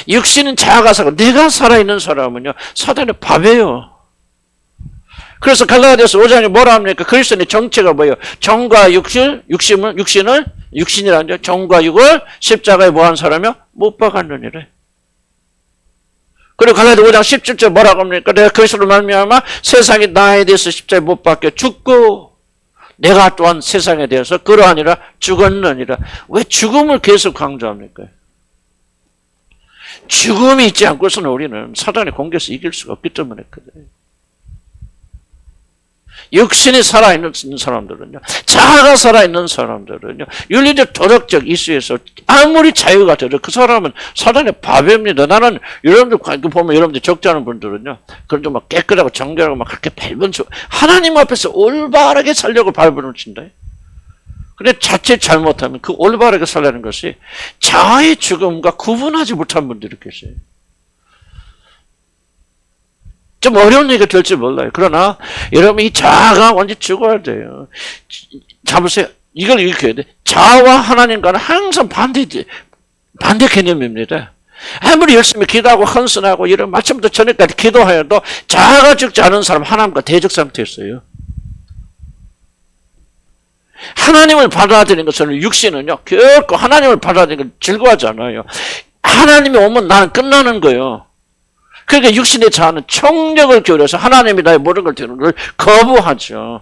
육신은 자아가 살고 내가 살아있는 사람은요, 사단의 밥이에요. 그래서 갈라디아서 5장에 뭐라 합니까? 그리스도의 정체가 뭐예요? 정과 육신이라는 정과 육을 십자가에 뭐한 사람이요? 못 박았느니래. 그리고 갈라디아 5장 17절 뭐라고 합니까? 내가 그리스도로 말미암아 세상이 나에 대해서 십자가에 못 박혀 죽고 내가 또한 세상에 대해서 그러하니라 죽었느니라. 왜 죽음을 계속 강조합니까? 죽음이 있지 않고서는 우리는 사단의 공격에서 이길 수가 없기 때문에 그래요. 육신이 살아있는 사람들은요, 자아가 살아있는 사람들은요, 윤리적 도덕적 이슈에서 아무리 자유가 되도 그 사람은 사단의 밥입니다. 나는 여러분들 보면 여러분들 적자는 분들은요, 그런 좀 막 깨끗하고 정결하고 막 그렇게 밟은 하나님 앞에서 올바르게 살려고 발버둥 친다. 근데 자칫 잘못하면 그 올바르게 살려는 것이 자아의 죽음과 구분하지 못한 분들이 계세요. 좀 어려운 얘기가 될지 몰라요. 그러나 여러분 이 자아가 완전히 죽어야 돼요. 잡으세요. 이걸 이렇게 해야 돼. 자아와 하나님과는 항상 반대 개념입니다. 아무리 열심히 기도하고 헌신하고 이런 마침부터 저녁까지 기도하여도 자아가 죽지 않은 사람 하나님과 대적 상태에 있어요. 하나님을 받아들이는 것은 육신은요, 결코 하나님을 받아들이는 걸 즐거워하지 않아요. 하나님이 오면 나는 끝나는 거예요. 그러니까 육신의 자아는 총력을 기울여서 하나님이 나의 모든 걸 되는 걸 거부하죠.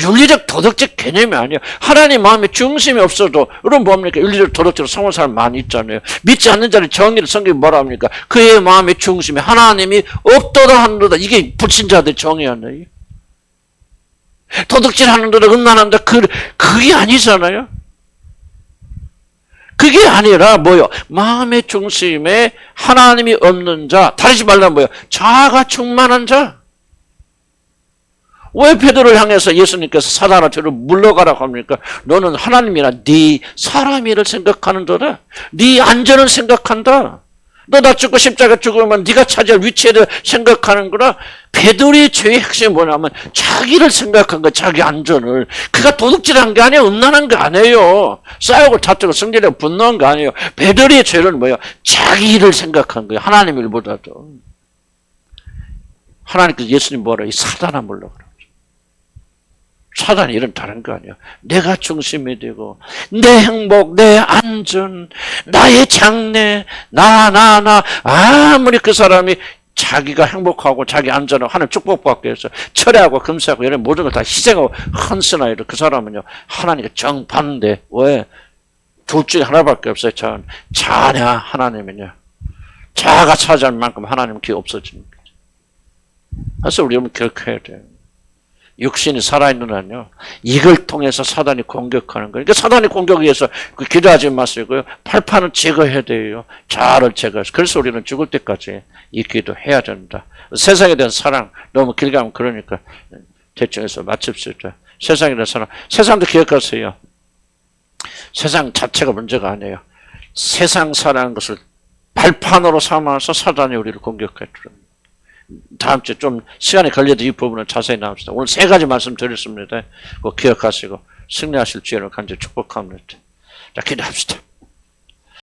윤리적 도덕적 개념이 아니에요. 하나님 마음에 중심이 없어도 여러분 뭡니까? 윤리적 도덕적으로 성공한 사람 많이 있잖아요. 믿지 않는 자는 정의를 성경이 뭐라 합니까? 그의 마음의 중심에 하나님이 없도다 하는도다. 이게 불신자들의 정의 아니에요. 도덕질 하는도다, 음란한다, 그게 아니잖아요. 그게 아니라 뭐요? 마음의 중심에 하나님이 없는 자, 다르지 말라 뭐요? 자아가 충만한 자. 왜 베드로를 향해서 예수님께서 사단아 저를 물러가라고 합니까? 너는 하나님이나 네 사람이를 생각하는 거다. 네 안전을 생각한다. 너 나 죽고 십자가 죽으면 네가 차지할 위치를 생각하는 거라. 베드로의 죄의 핵심이 뭐냐면 자기를 생각한 거, 자기 안전을. 그가 도둑질한 게 아니에요. 음란한 거 아니에요. 싸우고 다투고 성질내고 분노한 거 아니에요. 베드로의 죄는 뭐예요? 자기를 생각한 거예요. 하나님 일보다도. 하나님께서 예수님 뭐라? 이 사단아 물러가라. 사단이 이런 다른 거 아니야. 내가 중심이 되고 내 행복, 내 안전, 나의 장래, 나 아무리 그 사람이 자기가 행복하고 자기 안전을 하는 축복받기 위해서 철회하고 금수하고 이런 모든 걸 다 희생하고 헌신하 이런 그 사람은요 하나님과 정반대. 왜? 둘 중에 하나밖에 없어요. 자냐 하나님이냐. 자아가 차지할 만큼 하나님은 기회 없어집니다. 그래서 우리 여러분 기억해야 돼요. 육신이 살아있는 한요 이걸 통해서 사단이 공격하는 거예요. 그러니까 사단이 공격에 의해서 기도하지 마시고요. 팔판을 제거해야 돼요. 자아를 제거해서. 그래서 우리는 죽을 때까지 이 기도해야 된다. 세상에 대한 사랑 너무 길게 하면 그러니까 대충 해서 마칩시다. 세상에 대한 사랑. 세상도 기억하세요. 세상 자체가 문제가 아니에요. 세상 사랑하는 것을 발판으로 삼아서 사단이 우리를 공격해 주는. 다음 주에 좀 시간이 걸려도 이 부분은 자세히 나옵시다. 오늘 3가지 말씀드렸습니다. 그거 기억하시고 승리하실 주님을 간절히 축복합니다. 자, 기도합시다.